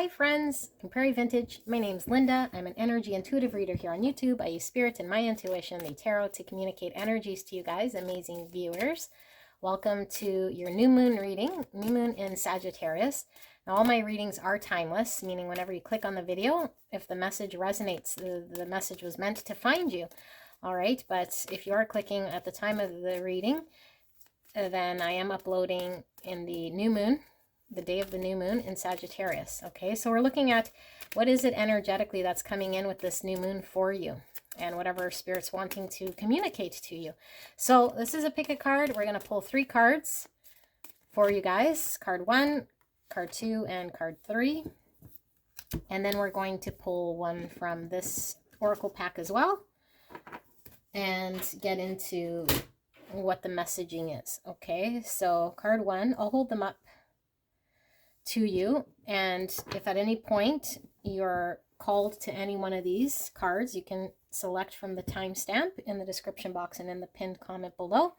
Hi friends, Compare Vintage. My name's Linda. I'm an energy intuitive reader here on YouTube. I use spirit and my intuition, the tarot, to communicate energies to you guys, amazing viewers. Welcome to your new moon reading, new moon in Sagittarius. Now all my readings are timeless, meaning whenever you click on the video, if the message resonates, the message was meant to find you. All right, but if you are clicking at the time of the reading, then I am uploading in the new moon, the day of the new moon in Sagittarius. Okay, so we're looking at what is it energetically that's coming in with this new moon for you and whatever spirit's wanting to communicate to you. So this is a pick a card. We're going to pull 3 cards for you guys. Card 1, card 2, and card 3. And then we're going to pull one from this oracle pack as well and get into what the messaging is. Okay, so card 1, I'll hold them up to you, and if at any point you're called to any one of these cards, you can select from the timestamp in the description box and in the pinned comment below.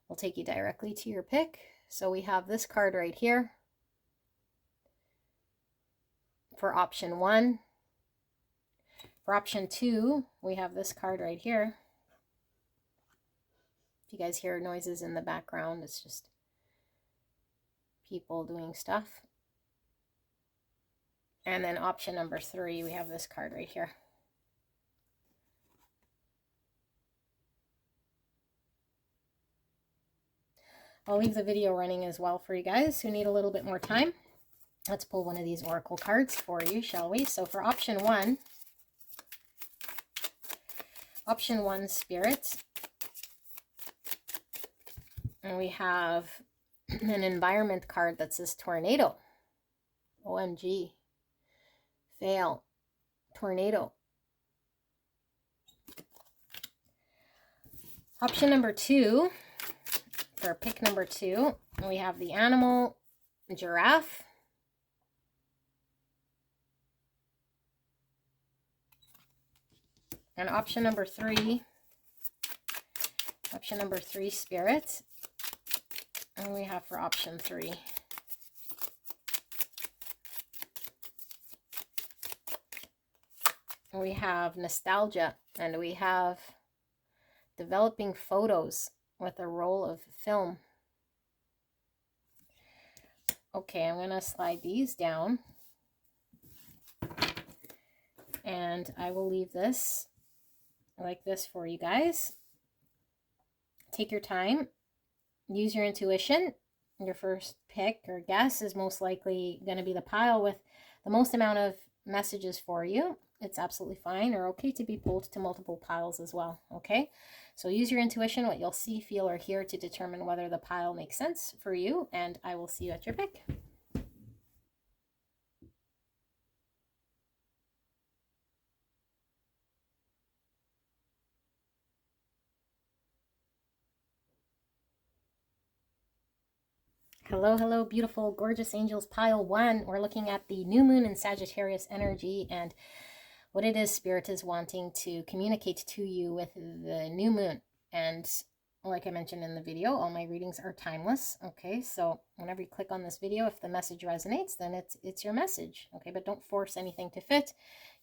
We'll take you directly to your pick. So we have this card right here for option 1. For option 2, we have this card right here. If you guys hear noises in the background, it's just people doing stuff. And then option number 3, we have this card right here. I'll leave the video running as well for you guys who need a little bit more time. Let's pull one of these oracle cards for you, shall we? So for option 1, Spirit, and we have an environment card that says tornado. OMG. Fail. Tornado. Option number 2, for pick number 2, we have the animal giraffe. And option number 3, spirit. And we have for option 3, we have nostalgia, and we have developing photos with a roll of film. Okay, I'm going to slide these down, and I will leave this like this for you guys. Take your time, use your intuition. Your first pick or guess is most likely going to be the pile with the most amount of messages for you. It's absolutely fine or okay to be pulled to multiple piles as well. Okay, so use your intuition, what you'll see, feel, or hear to determine whether the pile makes sense for you, and I will see you at your pick. Hello, hello, beautiful, gorgeous angels. Pile 1, we're looking at the new moon in Sagittarius energy and what it is Spirit is wanting to communicate to you with the new moon. And like I mentioned in the video, all my readings are timeless. Okay, so whenever you click on this video, if the message resonates, then it's your message. Okay, but don't force anything to fit.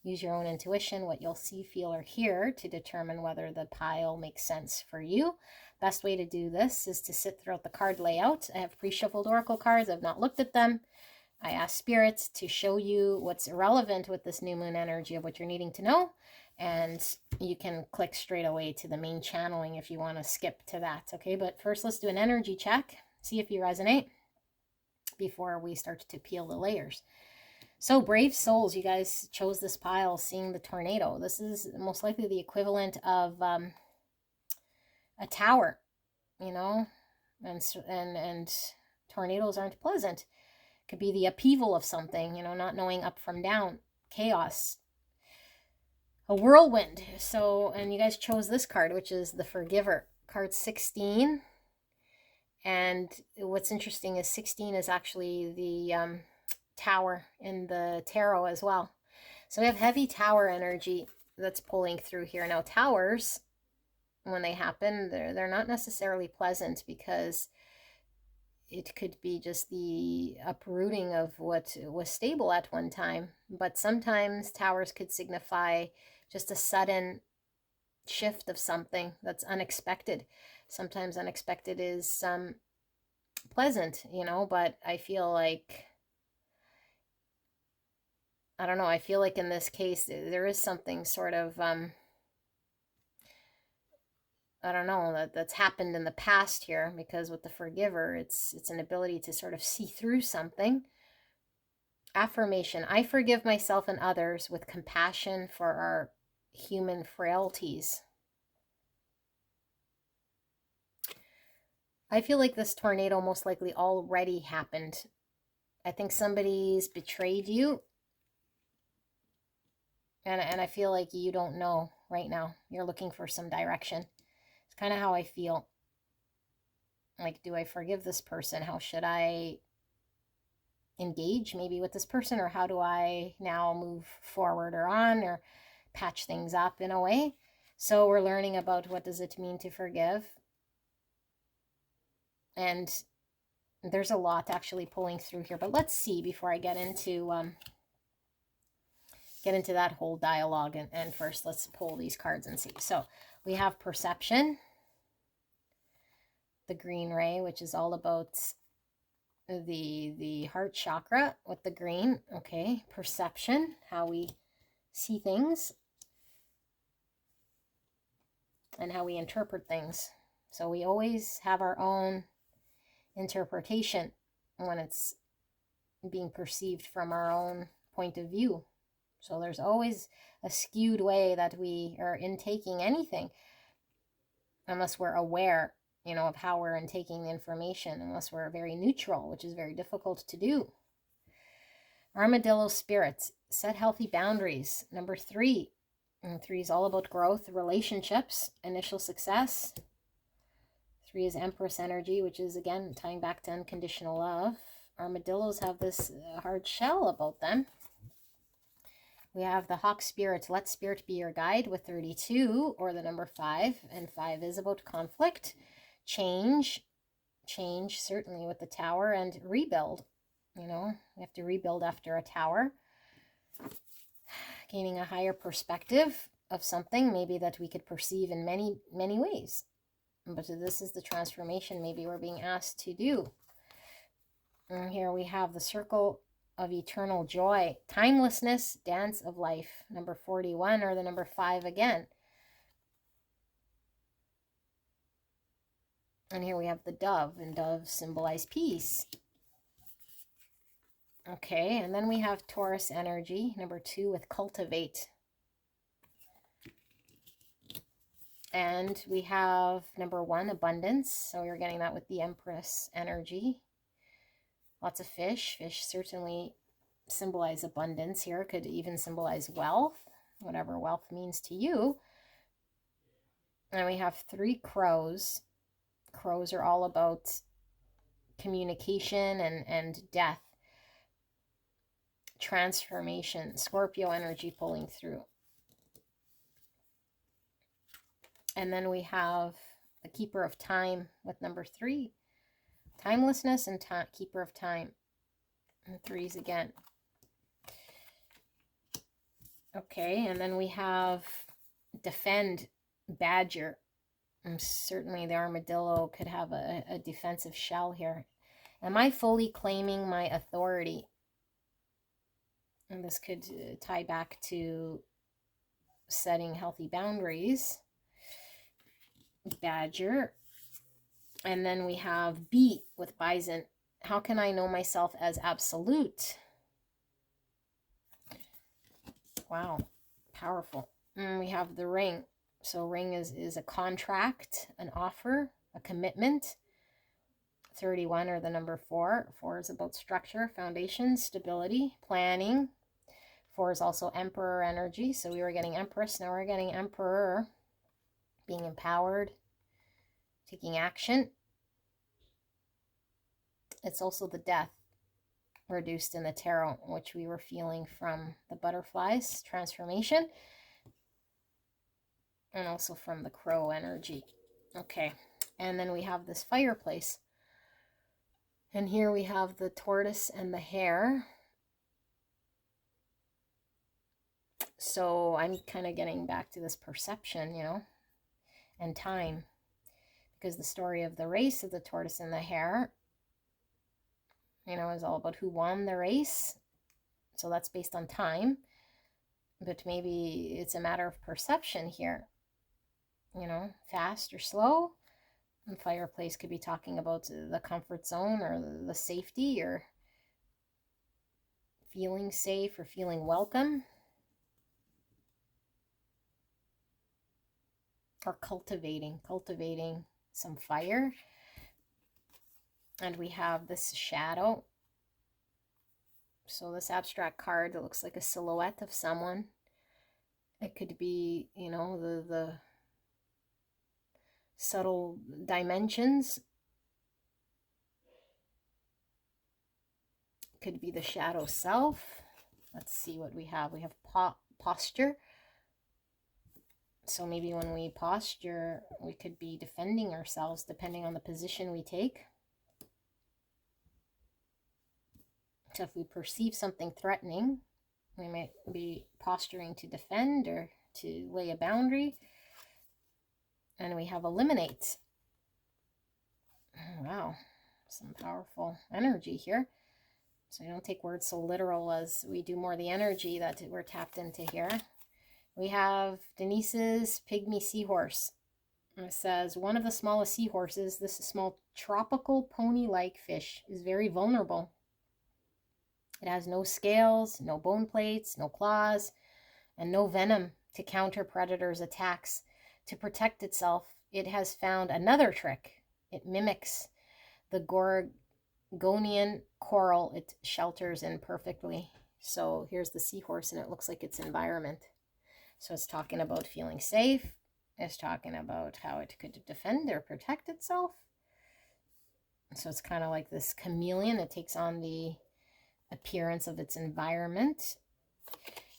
Use your own intuition, what you'll see, feel, or hear to determine whether the pile makes sense for you. Best way to do this is to sit throughout the card layout. I have pre-shuffled oracle cards. I've not looked at them. I ask Spirit to show you what's relevant with this new moon energy of what you're needing to know. And you can click straight away to the main channeling if you want to skip to that. Okay, but first let's do an energy check. See if you resonate before we start to peel the layers. So brave souls, you guys chose this pile, seeing the tornado. This is most likely the equivalent of a tower, you know, and tornadoes aren't pleasant. Could be the upheaval of something, you know, not knowing up from down, chaos, a whirlwind. So, and you guys chose this card, which is the Forgiver, card 16. And what's interesting is 16 is actually the tower in the tarot as well. So we have heavy tower energy that's pulling through here. Now towers, when they happen, they're not necessarily pleasant, because it could be just the uprooting of what was stable at one time. But sometimes towers could signify just a sudden shift of something that's unexpected. Sometimes unexpected is pleasant, you know, but I feel like, I don't know, I feel like in this case there is something sort of I don't know, that's happened in the past here, because with the forgiver, it's an ability to sort of see through something. Affirmation: I forgive myself and others with compassion for our human frailties. I feel like this tornado most likely already happened. I think somebody's betrayed you, and I feel like you don't know right now. You're looking for some direction. It's kind of how I feel. Like, do I forgive this person? How should I engage maybe with this person? Or how do I now move forward or on, or patch things up in a way? So we're learning about what does it mean to forgive. And there's a lot actually pulling through here. But let's see before I get into that whole dialogue. And first, let's pull these cards and see. So we have perception, the green ray, which is all about the heart chakra with the green. Okay, perception, how we see things and how we interpret things. So we always have our own interpretation when it's being perceived from our own point of view. So there's always a skewed way that we are intaking anything, unless we're aware, you know, of how we're intaking the information, unless we're very neutral, which is very difficult to do. Armadillo spirit: set healthy boundaries. Number 3. And 3 is all about growth, relationships, initial success. 3 is Empress energy, which is, again, tying back to unconditional love. Armadillos have this hard shell about them. We have the Hawk spirit: let spirit be your guide, with 32, or the number 5. And 5 is about conflict, change, certainly with the Tower, and rebuild. You know, we have to rebuild after a tower. Gaining a higher perspective of something, maybe that we could perceive in many, many ways. But this is the transformation maybe we're being asked to do. And here we have the circle of eternal joy, timelessness, dance of life. Number 41, or the number 5 again. And here we have the dove, and doves symbolize peace. Okay, and then we have Taurus energy, number 2, with cultivate. And we have number 1, abundance. So you're getting that with the Empress energy. Lots of fish. Fish certainly symbolize abundance here. Could even symbolize wealth, whatever wealth means to you. And we have 3 crows. Crows are all about communication and death. Transformation. Scorpio energy pulling through. And then we have the Keeper of Time with number 3. Timelessness and Keeper of Time. And 3s again. Okay, and then we have Defend, Badger. And certainly the armadillo could have a defensive shell here. Am I fully claiming my authority? And this could tie back to setting healthy boundaries. Badger. And then we have B with bison. How can I know myself as absolute? Wow, powerful. And we have the ring. So ring is a contract, an offer, a commitment. 31, or the number 4. 4 is about structure, foundation, stability, planning. 4 is also Emperor energy. So we were getting Empress, now we're getting Emperor. Being empowered, taking action. It's also the death reduced in the tarot, which we were feeling from the butterflies, transformation, and also from the crow energy. Okay, and then we have this fireplace. And here we have the tortoise and the hare. So I'm kind of getting back to this perception, and time. Because the story of the race of the tortoise and the hare, is all about who won the race. So that's based on time. But maybe it's a matter of perception here, fast or slow. The fireplace could be talking about the comfort zone or the safety or feeling safe or feeling welcome. Or cultivating some fire. And we have this shadow. So this abstract card that looks like a silhouette of someone. It could be, the subtle dimensions. It could be the shadow self. Let's see what we have. We have posture. So maybe when we posture, we could be defending ourselves depending on the position we take. So if we perceive something threatening, we might be posturing to defend or to lay a boundary. And we have eliminate. Wow, some powerful energy here. So you don't take words so literal as we do more the energy that we're tapped into here. We have Denise's pygmy seahorse. It says, one of the smallest seahorses, this small tropical pony-like fish, is very vulnerable. It has no scales, no bone plates, no claws, and no venom to counter predators' attacks. To protect itself, it has found another trick. It mimics the Gorgonian coral it shelters in perfectly. So here's the seahorse, and it looks like its environment. So it's talking about feeling safe. It's talking about how it could defend or protect itself. So it's kind of like this chameleon. It takes on the appearance of its environment.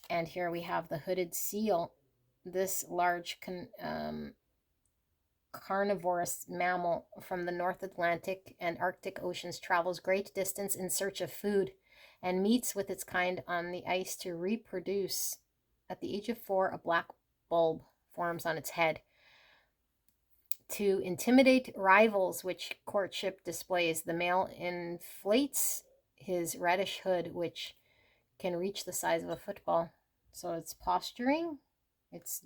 And here we have the hooded seal. This large carnivorous mammal from the North Atlantic and Arctic oceans travels great distance in search of food and meets with its kind on the ice to reproduce. At the age of 4, a black bulb forms on its head. To intimidate rivals, which courtship displays, the male inflates his reddish hood, which can reach the size of a football. So it's posturing. It's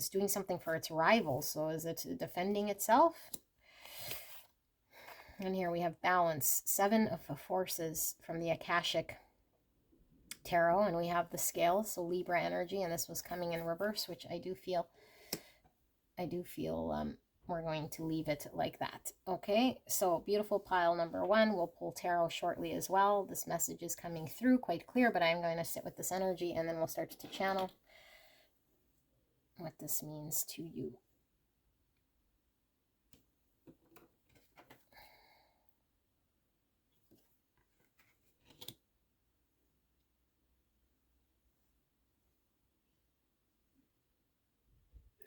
doing something for its rivals. So is it defending itself? And here we have balance. 7 of forces from the Akashic Tarot, and we have the scales, so Libra energy, and this was coming in reverse, which I do feel we're going to leave it like that. Okay, so beautiful pile number 1. We'll pull tarot shortly as well. This message is coming through quite clear, but I'm going to sit with this energy, and then we'll start to channel what this means to you.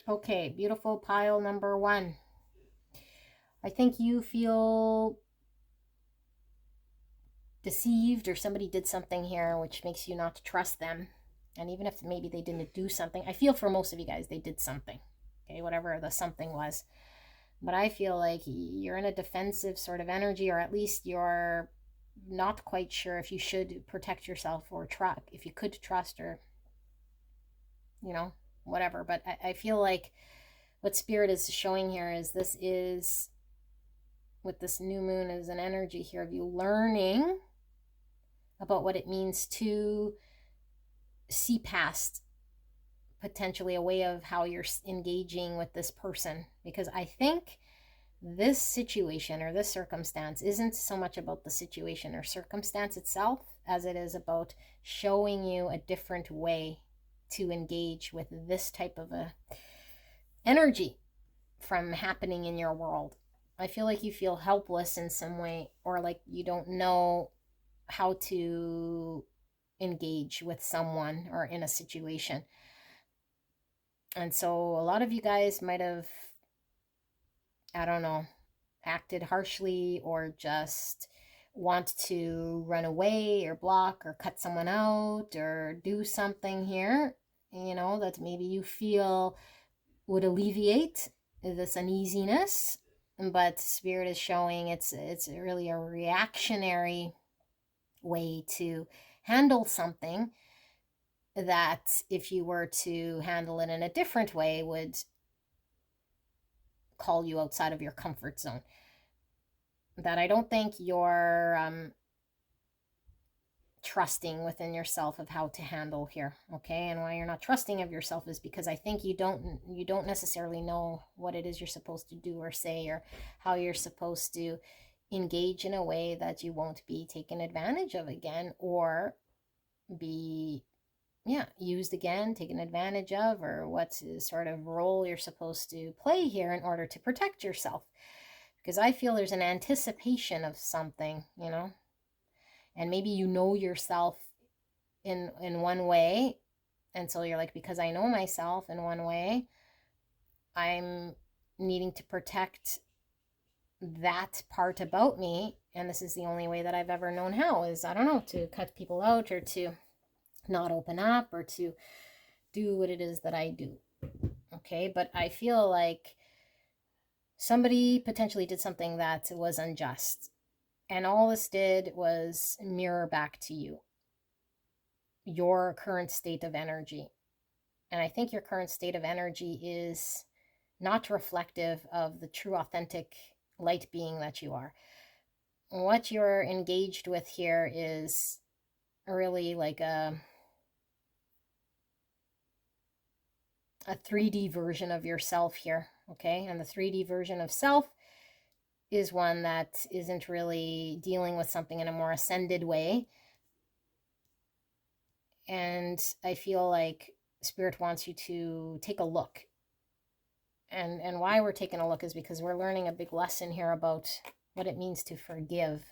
Okay, beautiful pile number 1. I think you feel deceived, or somebody did something here which makes you not trust them. And even if maybe they didn't do something, I feel for most of you guys, they did something. Okay, whatever the something was. But I feel like you're in a defensive sort of energy, or at least you're not quite sure if you should protect yourself or if you could trust, or, whatever. But I feel like what Spirit is showing here is with this new moon is an energy here of you learning about what it means to see past potentially a way of how you're engaging with this person. Because I think this situation or this circumstance isn't so much about the situation or circumstance itself as it is about showing you a different way to engage with this type of a energy from happening in your world. I feel like you feel helpless in some way, or like you don't know how to engage with someone or in a situation. And so a lot of you guys might have, I don't know, acted harshly or just want to run away or block or cut someone out or do something here, that maybe you feel would alleviate this uneasiness, but Spirit is showing it's really a reactionary way to handle something that, if you were to handle it in a different way, would call you outside of your comfort zone. That I don't think you're trusting within yourself of how to handle here, okay? And why you're not trusting of yourself is because I think you don't necessarily know what it is you're supposed to do or say, or how you're supposed to engage in a way that you won't be taken advantage of again, or be used again, taken advantage of, or what sort of role you're supposed to play here in order to protect yourself. Because I feel there's an anticipation of something, and maybe yourself in one way, and so you're like, because I know myself in one way, I'm needing to protect that part about me, and this is the only way that I've ever known how, is, I don't know, to cut people out, or to not open up, or to do what it is that I do. Okay, but I feel like somebody potentially did something that was unjust, and all this did was mirror back to you your current state of energy. And I think your current state of energy is not reflective of the true, authentic light being that you are. What you're engaged with here is really like a 3D version of yourself here, okay? And the 3D version of self is one that isn't really dealing with something in a more ascended way. And I feel like Spirit wants you to take a look. And why we're taking a look is because we're learning a big lesson here about what it means to forgive.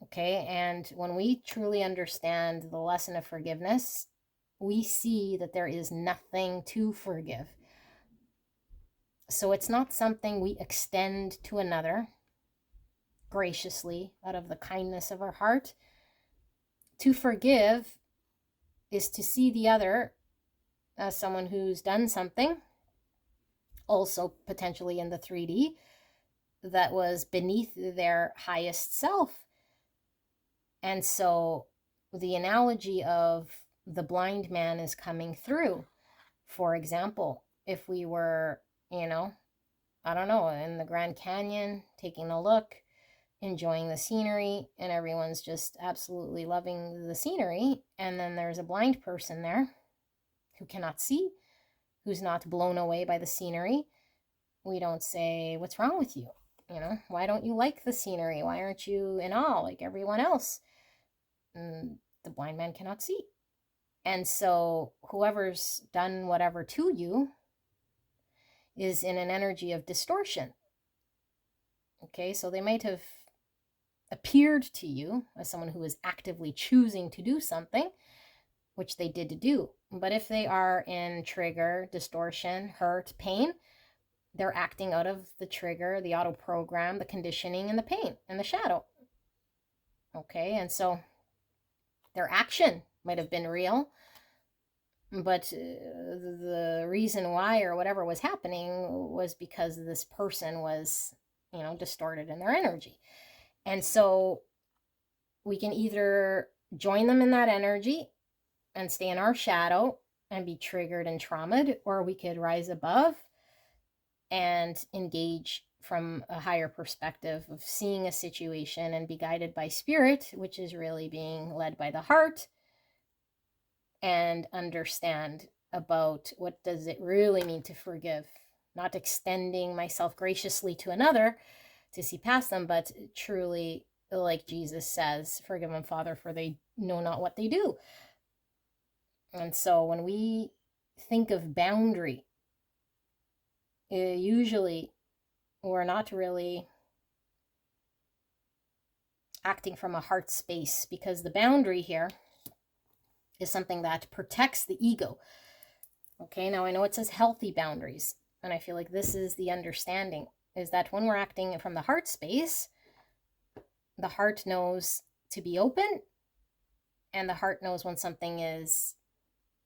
Okay, and when we truly understand the lesson of forgiveness, we see that there is nothing to forgive. So it's not something we extend to another graciously out of the kindness of our heart. To forgive is to see the other as someone who's done something, also potentially in the 3D, that was beneath their highest self. And so the analogy of the blind man is coming through. For example, if we were, I don't know, in the Grand Canyon, taking a look, enjoying the scenery, and everyone's just absolutely loving the scenery, and then there's a blind person there who cannot see, who's not blown away by the scenery, we don't say, what's wrong with you? Why don't you like the scenery? Why aren't you in awe like everyone else? And the blind man cannot see. And so whoever's done whatever to you is in an energy of distortion. Okay, so they might have appeared to you as someone who is actively choosing to do something, which they did to do. But if they are in trigger, distortion, hurt, pain, they're acting out of the trigger, the auto program, the conditioning, and the pain, and the shadow. Okay, and so their action might have been real, but the reason why or whatever was happening was because this person was, distorted in their energy. And so we can either join them in that energy and stay in our shadow and be triggered and traumatized, or we could rise above and engage from a higher perspective of seeing a situation and be guided by Spirit, which is really being led by the heart, and understand about what does it really mean to forgive. Not extending myself graciously to another to see past them, but truly, like Jesus says, forgive them, Father, for they know not what they do. And so when we think of boundary, usually we're not really acting from a heart space, because the boundary here is something that protects the ego. Okay, now I know it says healthy boundaries, and I feel like this is the understanding. is that when we're acting from the heart space, the heart knows to be open, and the heart knows when something is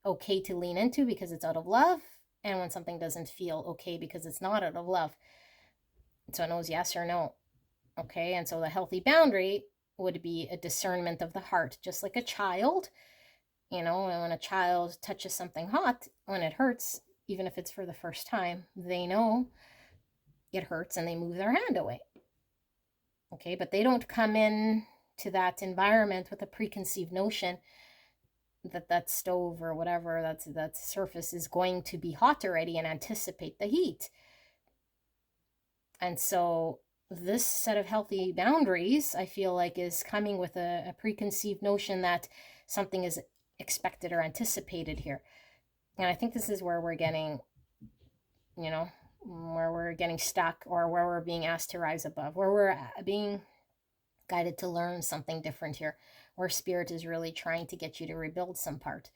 okay to lean into because it's out of love, and when something doesn't feel okay because it's not out of love. So it knows yes or no. Okay, and so the healthy boundary would be a discernment of the heart, just like a child. You know, when a child touches something hot, when it hurts, even if it's for the first time, they know it hurts and they move their hand away. Okay, but they don't come in to that environment with a preconceived notion that that stove or whatever, that surface is going to be hot already, and anticipate the heat. And so this set of healthy boundaries, I feel like, is coming with a preconceived notion that something is expected or anticipated here. And I think this is where we're getting, you know, where we're getting stuck, or where we're being asked to rise above, where we're being guided to learn something different here, where spirit is really trying to get you to rebuild some part.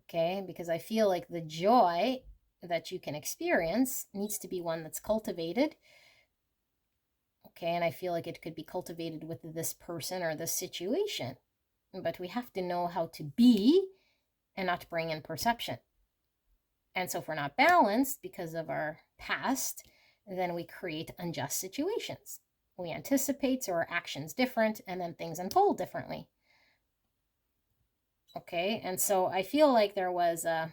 Okay, because I feel like the joy that you can experience needs to be one that's cultivated. Okay, and I feel like it could be cultivated with this person or this situation, but we have to know how to be and not bring in perception. And so if we're not balanced because of our past, then we create unjust situations. We anticipate, so our actions different, and then things unfold differently. Okay, and so I feel like there was I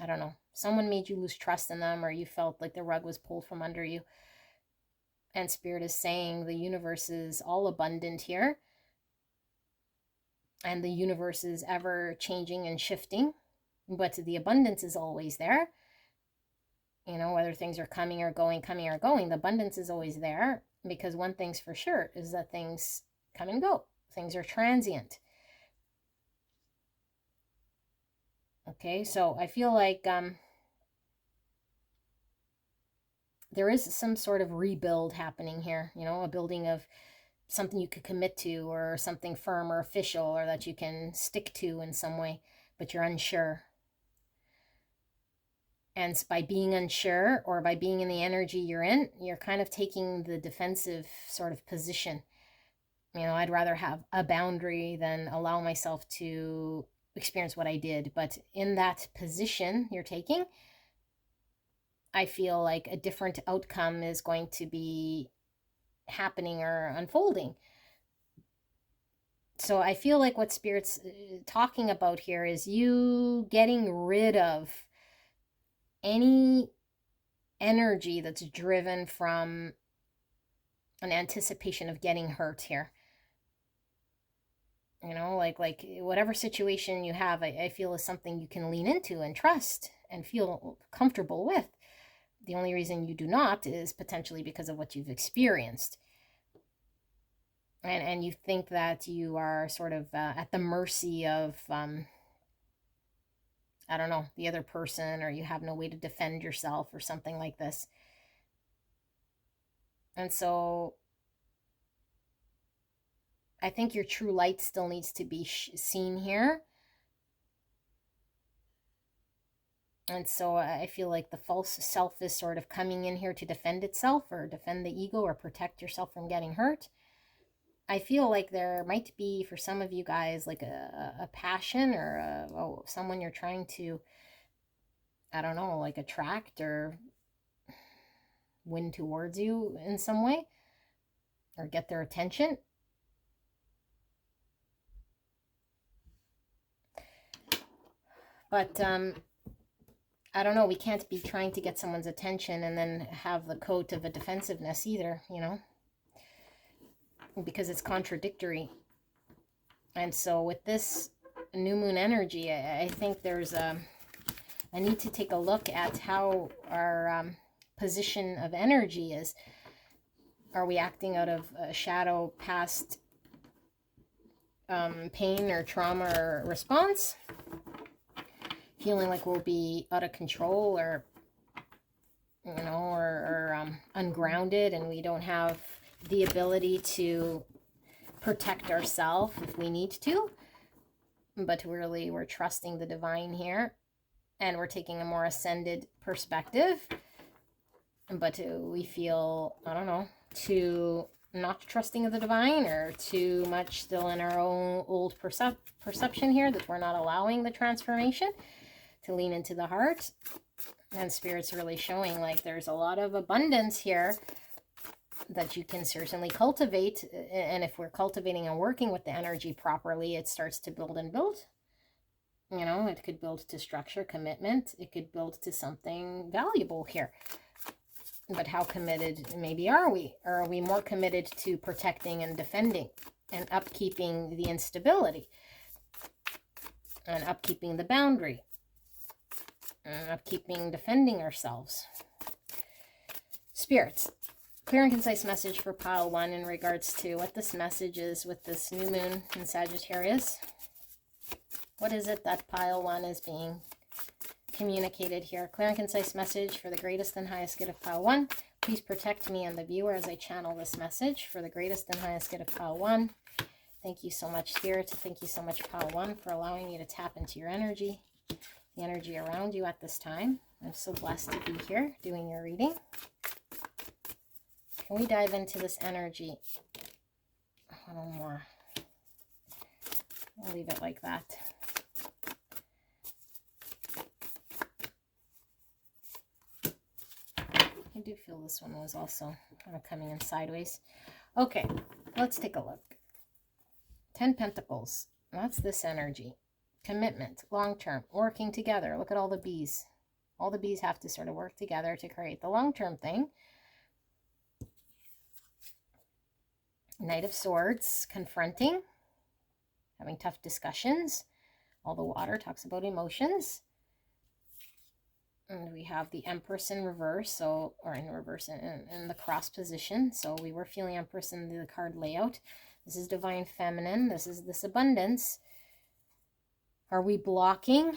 don't know, someone made you lose trust in them, or you felt like the rug was pulled from under you. And spirit is saying the universe is all abundant here, and the universe is ever changing and shifting, but the abundance is always there. You know, whether things are coming or going, the abundance is always there, because one thing's for sure is that things come and go. Things are transient. Okay, so I feel like there is some sort of rebuild happening here, you know, a building of something you could commit to, or something firm or official, or that you can stick to in some way, but you're unsure. And by being unsure, or by being in the energy you're in, you're kind of taking the defensive sort of position. You know, I'd rather have a boundary than allow myself to experience what I did. But in that position you're taking, I feel like a different outcome is going to be happening or unfolding. So I feel like what Spirit's talking about here is you getting rid of any energy that's driven from an anticipation of getting hurt here. You know, like whatever situation you have, I feel is something you can lean into and trust and feel comfortable with. The only reason you do not is potentially because of what you've experienced. And you think that you are sort of at the mercy of, I don't know, the other person, or you have no way to defend yourself or something like this. And so I think your true light still needs to be seen here. And so I feel like the false self is sort of coming in here to defend itself, or defend the ego, or protect yourself from getting hurt. I feel like there might be, for some of you guys, like a passion, or someone you're trying to, I don't know, like attract or win towards you in some way, or get their attention. But I don't know, we can't be trying to get someone's attention and then have the coat of a defensiveness either, you know, because it's contradictory. And so with this new moon energy, I think there's a need to take a look at how our position of energy is. Are we acting out of a shadow, past pain or trauma or response? Feeling like we'll be out of control, or, you know, or ungrounded, and we don't have the ability to protect ourselves if we need to. But really, we're trusting the divine here, and we're taking a more ascended perspective. but we feel, I don't know, too not trusting of the divine, or too much still in our own old perception here, that we're not allowing the transformation to lean into the heart. And Spirit's really showing like there's a lot of abundance here that you can certainly cultivate. And if we're cultivating and working with the energy properly, it starts to build and build. You know, it could build to structure, commitment. It could build to something valuable here. But how committed maybe are we? Or are we more committed to protecting and defending and upkeeping the instability and upkeeping the boundary and upkeeping defending ourselves? Spirits, clear and concise message for pile 1 in regards to what this message is with this new moon in Sagittarius. What is it that pile 1 is being communicated here? Clear and concise message for the greatest and highest good of pile 1. Please protect me and the viewer as I channel this message for the greatest and highest good of pile 1. Thank you so much, Spirit. Thank you so much, pile 1, for allowing you to tap into your energy, the energy around you at this time. I'm so blessed to be here doing your reading. Can we dive into this energy a little more? I'll leave it like that. I do feel this one was also kind of coming in sideways. Okay, let's take a look. 10 Pentacles. That's this energy. Commitment, long-term, working together. Look at all the bees. All the bees have to sort of work together to create the long-term thing. Knight of Swords, confronting, having tough discussions. All the water talks about emotions. And we have the Empress in reverse, so, or in reverse, in the cross position. So we were feeling Empress in the card layout. This is Divine Feminine. This is this abundance. Are we blocking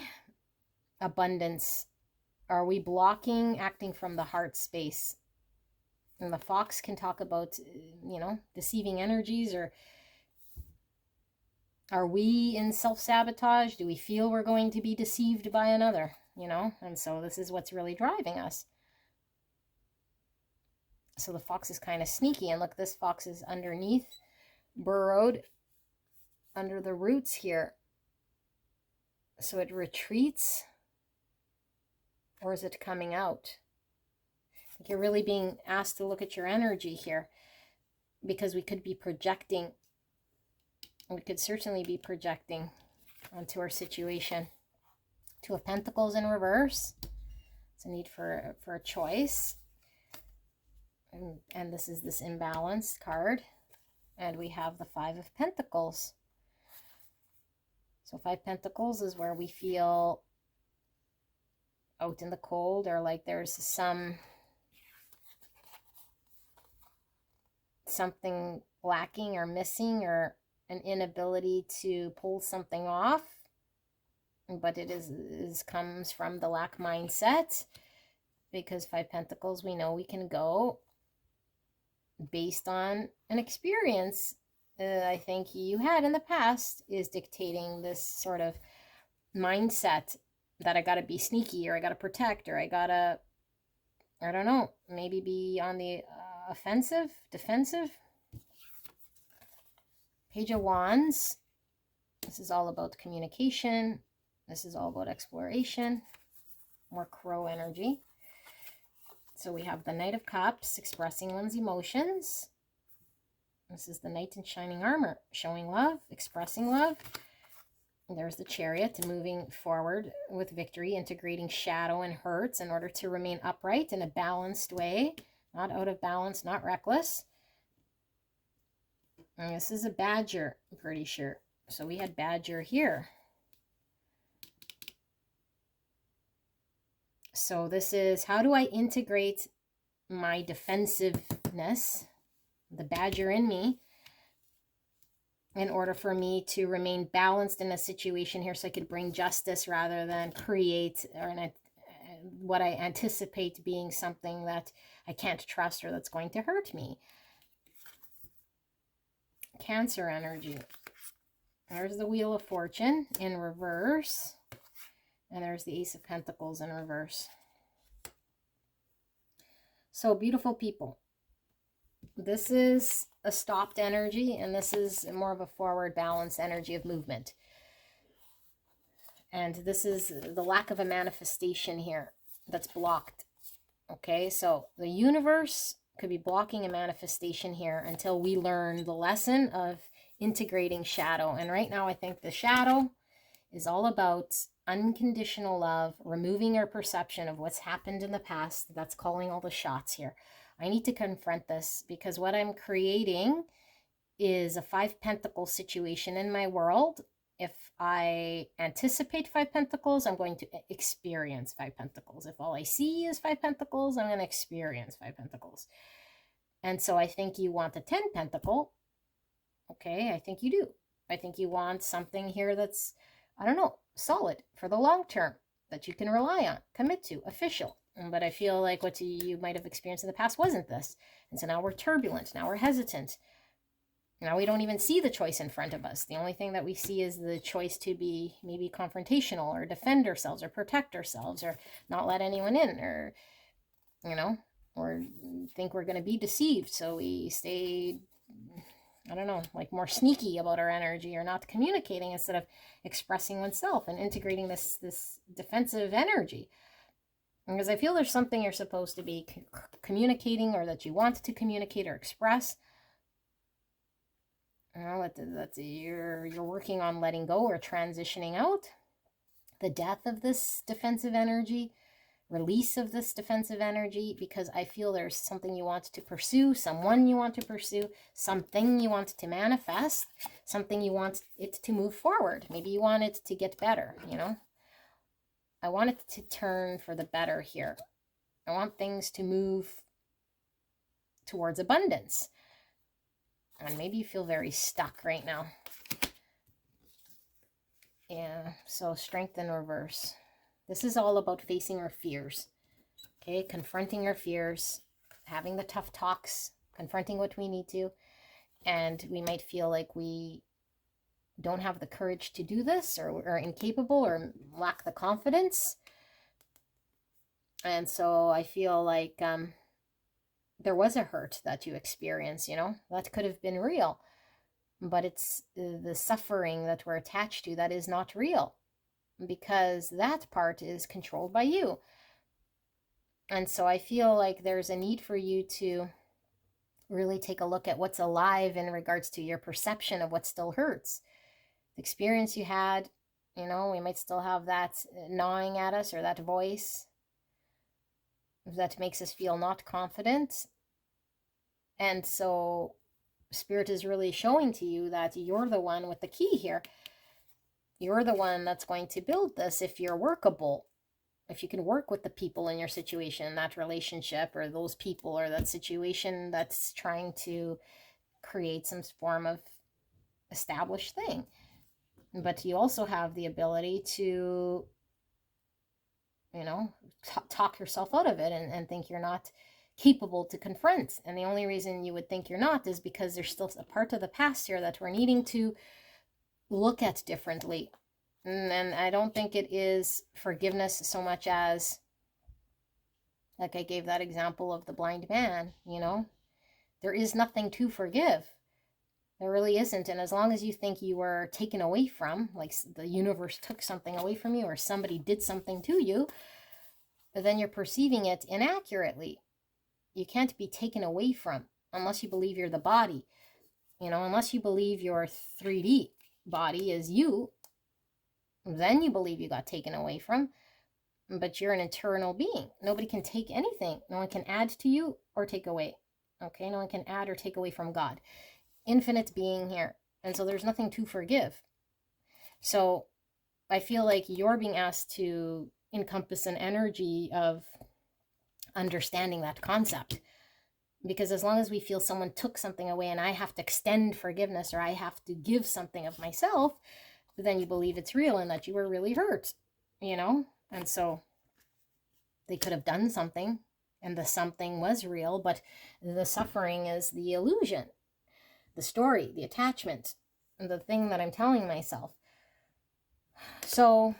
abundance? Are we blocking acting from the heart space? And the Fox can talk about, you know, deceiving energies, or are we in self-sabotage? Do we feel we're going to be deceived by another? You know, and so this is what's really driving us. So the Fox is kind of sneaky, and look, this Fox is underneath, burrowed under the roots here. So it retreats, or is it coming out? I think you're really being asked to look at your energy here, because we could be projecting. We could certainly be projecting onto our situation. 2 of Pentacles in reverse. It's a need for a choice. And this is this imbalanced card. And we have the 5 of Pentacles. So 5 Pentacles is where we feel out in the cold, or like there's something lacking or missing, or an inability to pull something off. But it comes from the lack mindset, because 5 Pentacles, we know we can go based on an experience I think you had in the past, is dictating this sort of mindset that I gotta be sneaky, or I gotta protect, or I gotta, I don't know, maybe be on the offensive, defensive. Page of Wands. This is all about communication. This is all about exploration. More crow energy. So we have the Knight of Cups, expressing one's emotions. This is the Knight in Shining Armor, showing love, expressing love. There's the Chariot, moving forward with victory, integrating shadow and hurts in order to remain upright in a balanced way, not out of balance, not reckless. And this is a Badger, I'm pretty sure. So we had Badger here. So this is, how do I integrate my defensiveness, the Badger in me, in order for me to remain balanced in a situation here, so I could bring justice rather than create what I anticipate being something that I can't trust or that's going to hurt me. Cancer energy. There's the Wheel of Fortune in reverse. And there's the Ace of Pentacles in reverse. So beautiful people, this is a stopped energy, and this is more of a forward balance energy of movement. And this is the lack of a manifestation here that's blocked. Okay, so the universe could be blocking a manifestation here until we learn the lesson of integrating shadow. And right now I think the shadow is all about unconditional love, removing our perception of what's happened in the past. That's calling all the shots here. I need to confront this, because what I'm creating is a 5 Pentacles situation in my world. If I anticipate 5 Pentacles, I'm going to experience 5 Pentacles. If all I see is 5 Pentacles, I'm going to experience 5 Pentacles. And so I think you want a 10 Pentacle. Okay, I think you do. I think you want something here that's, I don't know, solid for the long term, that you can rely on, commit to, official. But I feel like what you might have experienced in the past wasn't this. And so now we're turbulent. Now we're hesitant. Now we don't even see the choice in front of us. The only thing that we see is the choice to be maybe confrontational, or defend ourselves, or protect ourselves, or not let anyone in, or, you know, or think we're going to be deceived. So we stay, I don't know, like more sneaky about our energy, or not communicating instead of expressing oneself and integrating this defensive energy. Because I feel there's something you're supposed to be communicating, or that you want to communicate or express. You know, that you're working on letting go or transitioning out. The death of this defensive energy, release of this defensive energy, because I feel there's something you want to pursue, someone you want to pursue, something you want to manifest, something you want it to move forward. Maybe you want it to get better, you know. I want it to turn for the better here. I want things to move towards abundance. And maybe you feel very stuck right now. Yeah, so strength in reverse. This is all about facing our fears. Okay, confronting our fears, having the tough talks, confronting what we need to. And we might feel like we don't have the courage to do this, or are incapable, or lack the confidence. And so I feel like there was a hurt that you experienced, you know, that could have been real, but it's the suffering that we're attached to that is not real, because that part is controlled by you. And so I feel like there's a need for you to really take a look at what's alive in regards to your perception of what still hurts. The experience you had, you know, we might still have that gnawing at us, or that voice that makes us feel not confident. And so Spirit is really showing to you that you're the one with the key here. You're the one that's going to build this if you're workable. If you can work with the people in your situation, that relationship, or those people, or that situation that's trying to create some form of established thing. But you also have the ability to, you know, talk yourself out of it, and think you're not capable to confront. And the only reason you would think you're not is because there's still a part of the past here that we're needing to look at differently. And I don't think it is forgiveness so much as, like I gave that example of the blind man, you know, there is nothing to forgive. There really isn't. And as long as you think you were taken away from, like the universe took something away from you, or somebody did something to you, then you're perceiving it inaccurately. You can't be taken away from unless you believe you're the body. You know, unless you believe your 3D body is you, then you believe you got taken away from. But you're an eternal being. Nobody can take anything. No one can add to you or take away. Okay, no one can add or take away from God. Infinite being here. And so there's nothing to forgive. So I feel like you're being asked to encompass an energy of understanding that concept. Because as long as we feel someone took something away and I have to extend forgiveness, or I have to give something of myself, then you believe it's real and that you were really hurt, you know? And so they could have done something, and the something was real, but the suffering is the illusion, the story, the attachment, the thing that I'm telling myself. So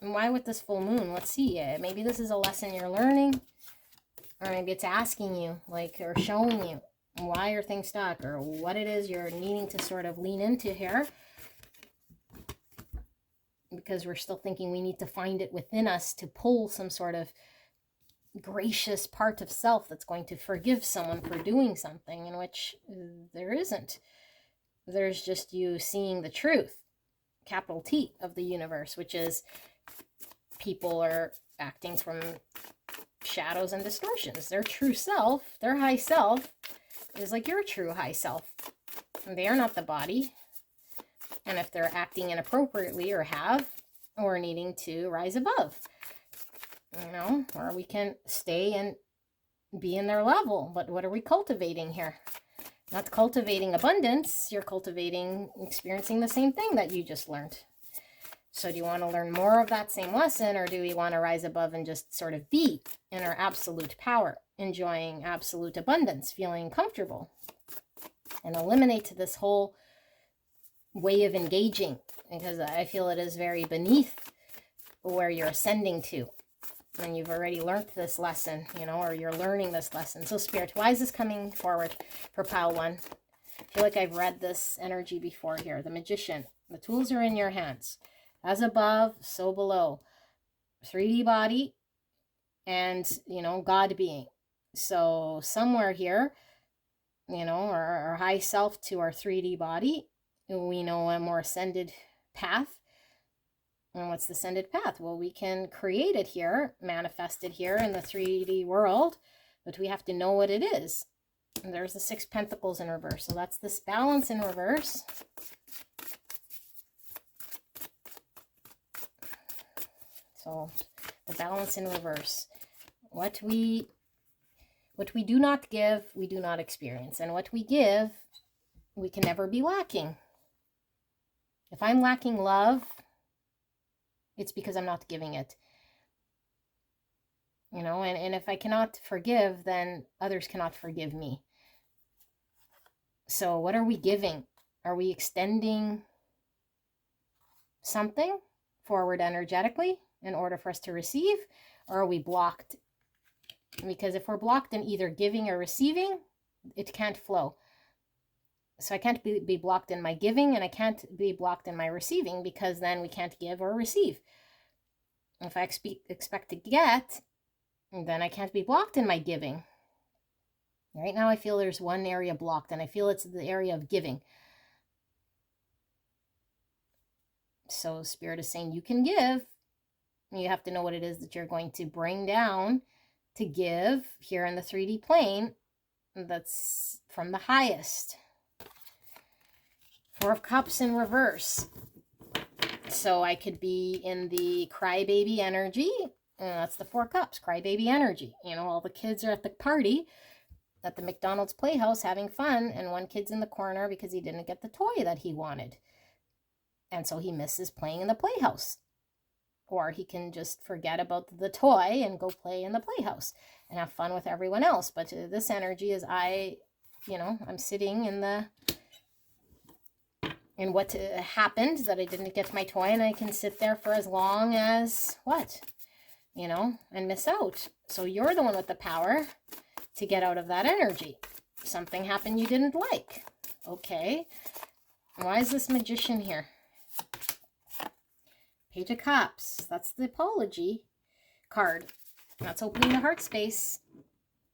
why with this full moon? Let's see. Maybe this is a lesson you're learning. Or maybe it's asking you, like, or showing you why are things stuck, or what it is you're needing to sort of lean into here, because we're still thinking we need to find it within us to pull some sort of gracious part of self that's going to forgive someone for doing something, in which there isn't. There's just you seeing the truth, capital T, of the universe, which is people are acting from shadows and distortions. Their true self, their high self, is like your true high self. They are not the body. And if they're acting inappropriately or needing to rise above, or we can stay and be in their level. But what are we cultivating here? Not cultivating abundance. You're cultivating experiencing the same thing that you just learned. So do you want to learn more of that same lesson, or do we want to rise above and just sort of be in our absolute power, enjoying absolute abundance, feeling comfortable, and eliminate this whole way of engaging? Because I feel it is very beneath where you're ascending to. And you've already learned this lesson, or you're learning this lesson. So Spirit, why is this coming forward for pile 1? I feel like I've read this energy before here. The Magician. The tools are in your hands. As above, so below. 3D body and, God being. So somewhere here, our high self to our 3D body, we know a more ascended path. And what's the ascended path? Well, we can create it here, manifest it here in the 3D world, but we have to know what it is. And there's the 6 Pentacles in reverse. So that's this balance in reverse. So the balance in reverse. What we do not give, we do not experience. And what we give, we can never be lacking. If I'm lacking love, it's because I'm not giving it. And if I cannot forgive, then others cannot forgive me. So what are we giving? Are we extending something forward energetically in order for us to receive? Or are we blocked? Because if we're blocked in either giving or receiving, it can't flow. So I can't be blocked in my giving, and I can't be blocked in my receiving, because then we can't give or receive. If I expect to get, then I can't be blocked in my giving. Right now I feel there's one area blocked, and I feel it's the area of giving. So Spirit is saying you can give. You have to know what it is that you're going to bring down to give here in the 3D plane. That's from the highest. 4 of Cups in reverse. So I could be in the crybaby energy. And that's the 4 Cups, crybaby energy. All the kids are at the party at the McDonald's Playhouse having fun, and one kid's in the corner because he didn't get the toy that he wanted. And so he misses playing in the playhouse. Or he can just forget about the toy and go play in the playhouse and have fun with everyone else. But this energy is I'm sitting in what happened, that I didn't get my toy, and I can sit there for as long as and miss out. So you're the one with the power to get out of that energy. Something happened you didn't like. Okay. Why is this Magician here? Page of Cups. That's the apology card. That's opening the heart space.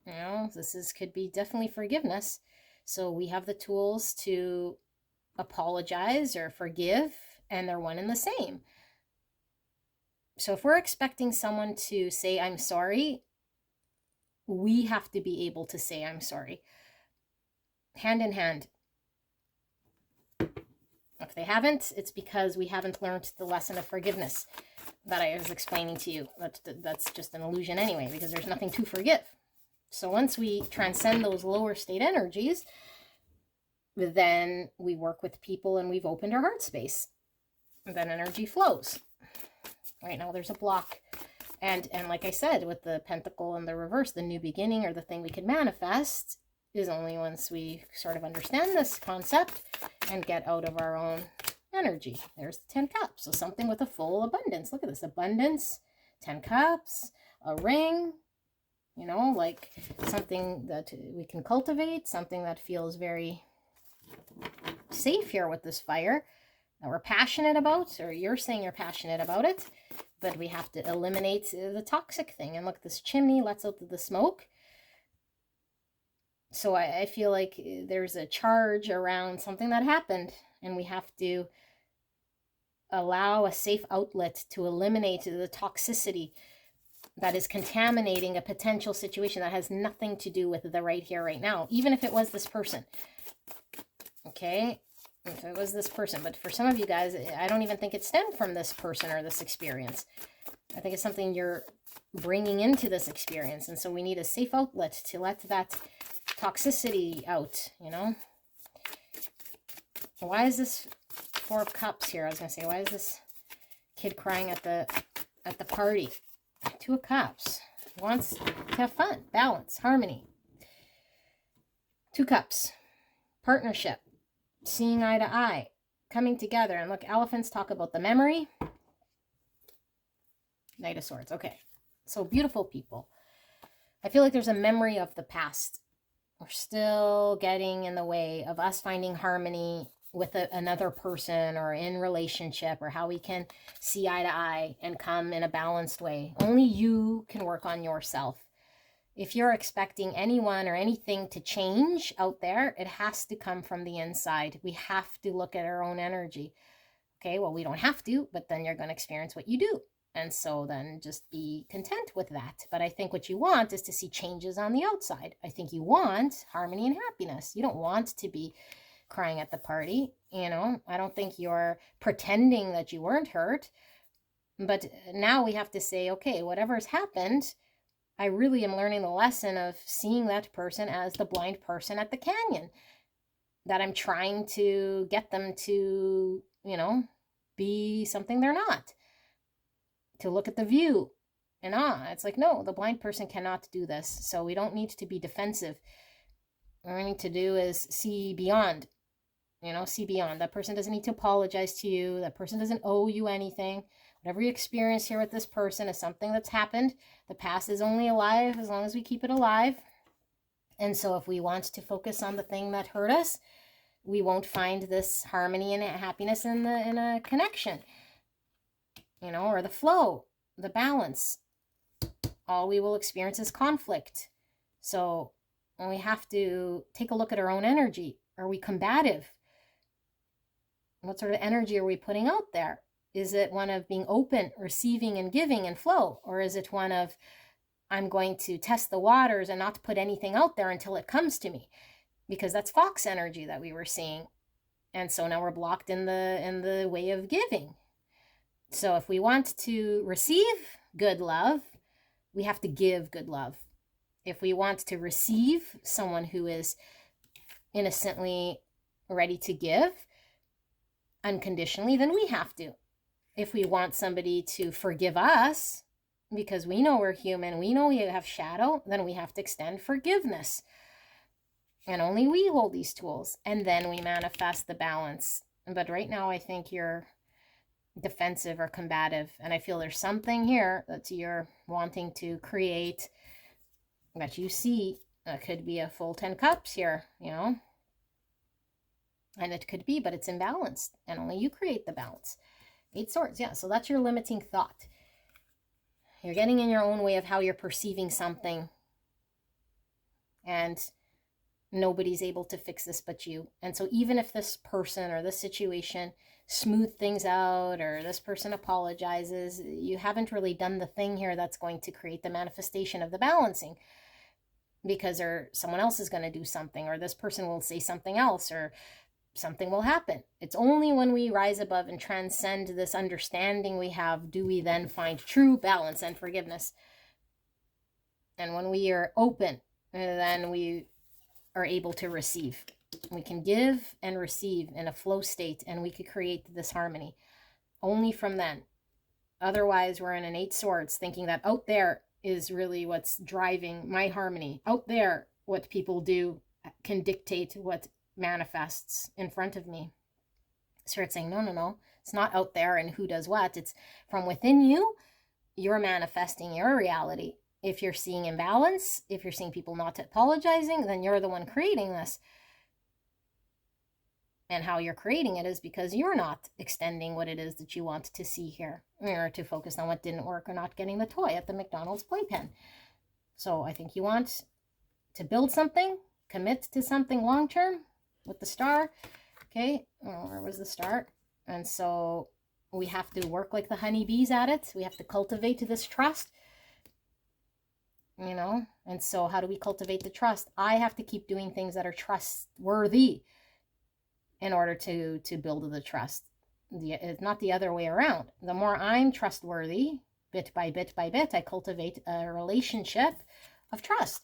This could be definitely forgiveness. So we have the tools to apologize or forgive, and they're one and the same. So if we're expecting someone to say, I'm sorry, we have to be able to say, I'm sorry. Hand in hand. If they haven't, it's because we haven't learned the lesson of forgiveness that I was explaining to you. That's just an illusion anyway, because there's nothing to forgive. So once we transcend those lower state energies, then we work with people and we've opened our heart space. And then energy flows. Right now there's a block. And like I said, with the pentacle and the reverse, the new beginning, or the thing we can manifest, is only once we sort of understand this concept and get out of our own energy. There's the 10 cups. So something with a full abundance. Look at this. Abundance, 10 cups, a ring, you know, like something that we can cultivate, something that feels very safe here with this fire that we're passionate about, or you're saying you're passionate about it, but we have to eliminate the toxic thing. And look, this chimney lets out the smoke. So I feel like there's a charge around something that happened, and we have to allow a safe outlet to eliminate the toxicity that is contaminating a potential situation that has nothing to do with the right here, right now, even if it was this person. Okay, if it was this person. But for some of you guys, I don't even think it stemmed from this person or this experience. I think it's something you're bringing into this experience. And so we need a safe outlet to let that toxicity out, you know. Why is this Four of Cups here? I was going to say, why is this kid crying at the party? Two of Cups. Wants to have fun, balance, harmony. Two Cups. Partnership. Seeing eye to eye. Coming together. And look, elephants talk about the memory. Knight of Swords. Okay. So beautiful people. I feel like there's a memory of the past. We're still getting in the way of us finding harmony with another person or in relationship, or how we can see eye to eye and come in a balanced way. Only you can work on yourself. If you're expecting anyone or anything to change out there, it has to come from the inside. We have to look at our own energy. Okay, well, we don't have to, but then you're going to experience what you do. And so then just be content with that. But I think what you want is to see changes on the outside. I think you want harmony and happiness. You don't want to be crying at the party. You know, I don't think you're pretending that you weren't hurt. But now we have to say, okay, whatever has happened, I really am learning the lesson of seeing that person as the blind person at the canyon. That I'm trying to get them to, you know, be something they're not. To look at the view and it's like, no, the blind person cannot do this. So we don't need to be defensive. What we need to do is see beyond, you know, see beyond. That person doesn't need to apologize to you. That person doesn't owe you anything. Whatever you experience here with this person is something that's happened. The past is only alive as long as we keep it alive. And so if we want to focus on the thing that hurt us, we won't find this harmony and happiness in a connection. You know, or the flow, the balance. All we will experience is conflict. So we have to take a look at our own energy. Are we combative? What sort of energy are we putting out there? Is it one of being open, receiving and giving and flow? Or is it one of, I'm going to test the waters and not put anything out there until it comes to me? Because that's fox energy that we were seeing. And so now we're blocked in the way of giving. So if we want to receive good love, we have to give good love. If we want to receive someone who is innocently ready to give unconditionally, then we have to. If we want somebody to forgive us, because we know we're human, we know we have shadow, then we have to extend forgiveness. And only we hold these tools. And then we manifest the balance. But right now, I think you're defensive or combative, and I feel there's something here that you're wanting to create that you see. Could be a full 10 cups here, you know, and it could be, but it's imbalanced, and only you create the balance. 8 swords, yeah. So that's your limiting thought. You're getting in your own way of how you're perceiving something, and nobody's able to fix this but you. And so even if this person or this situation smooth things out, or this person apologizes, you haven't really done the thing here that's going to create the manifestation of the balancing, because someone else is going to do something, or this person will say something else, or something will happen. It's only when we rise above and transcend this understanding we have do we then find true balance and forgiveness. And when we are open, then we are able to receive. We can give and receive in a flow state, and we could create this harmony only from then. Otherwise, we're in an 8 swords thinking that out there is really what's driving my harmony. Out there, what people do can dictate what manifests in front of me. Start saying, no, it's not out there and who does what. It's from within you. You're manifesting your reality. If you're seeing imbalance, if you're seeing people not apologizing, then you're the one creating this. And how you're creating it is because you're not extending what it is that you want to see here, or to focus on what didn't work or not getting the toy at the McDonald's playpen. So I think you want to build something, commit to something long term with the star. Okay, where was the star? And so we have to work like the honeybees at it. We have to cultivate this trust, you know. And so how do we cultivate the trust? I have to keep doing things that are trustworthy in order to build the trust. It's not the other way around. The more I'm trustworthy, bit by bit by bit, I cultivate a relationship of trust.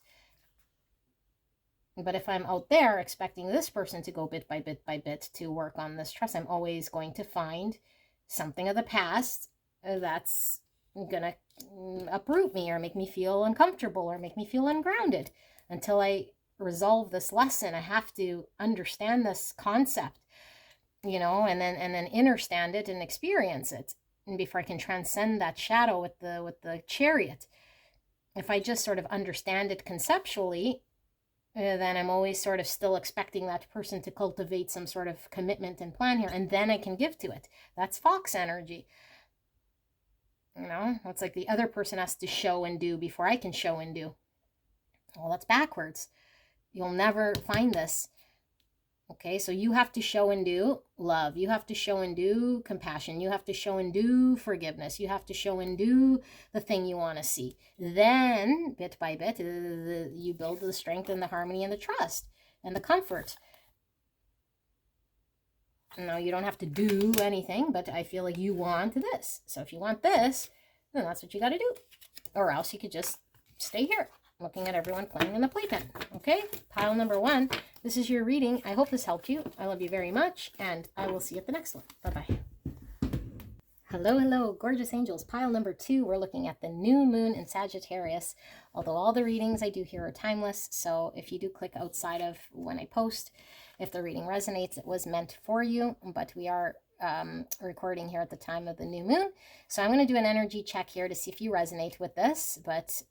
But if I'm out there expecting this person to go bit by bit to work on this trust, I'm always going to find something of the past that's gonna uproot me or make me feel uncomfortable or make me feel ungrounded. Until I resolve this lesson, I have to understand this concept, you know, and then understand it and experience it, and before I can transcend that shadow with the chariot. If I just sort of understand it conceptually, then I'm always sort of still expecting that person to cultivate some sort of commitment and plan here, and then I can give to it. That's fox energy. You know, it's like the other person has to show and do before I can show and do. Well, that's backwards. You'll never find this. Okay, so you have to show and do love. You have to show and do compassion. You have to show and do forgiveness. You have to show and do the thing you want to see. Then, bit by bit, you build the strength and the harmony and the trust and the comfort. No, you don't have to do anything, but I feel like you want this. So if you want this, then that's what you got to do. Or else you could just stay here, looking at everyone playing in the playpen. Okay, pile number 1. This is your reading. I hope this helped you. I love you very much, and I will see you at the next one. Bye-bye. Hello, hello, gorgeous angels. Pile number 2, we're looking at the new moon in Sagittarius. Although all the readings I do here are timeless, so if you do click outside of when I post, if the reading resonates, it was meant for you, but we are recording here at the time of the new moon. So I'm going to do an energy check here to see if you resonate with this, but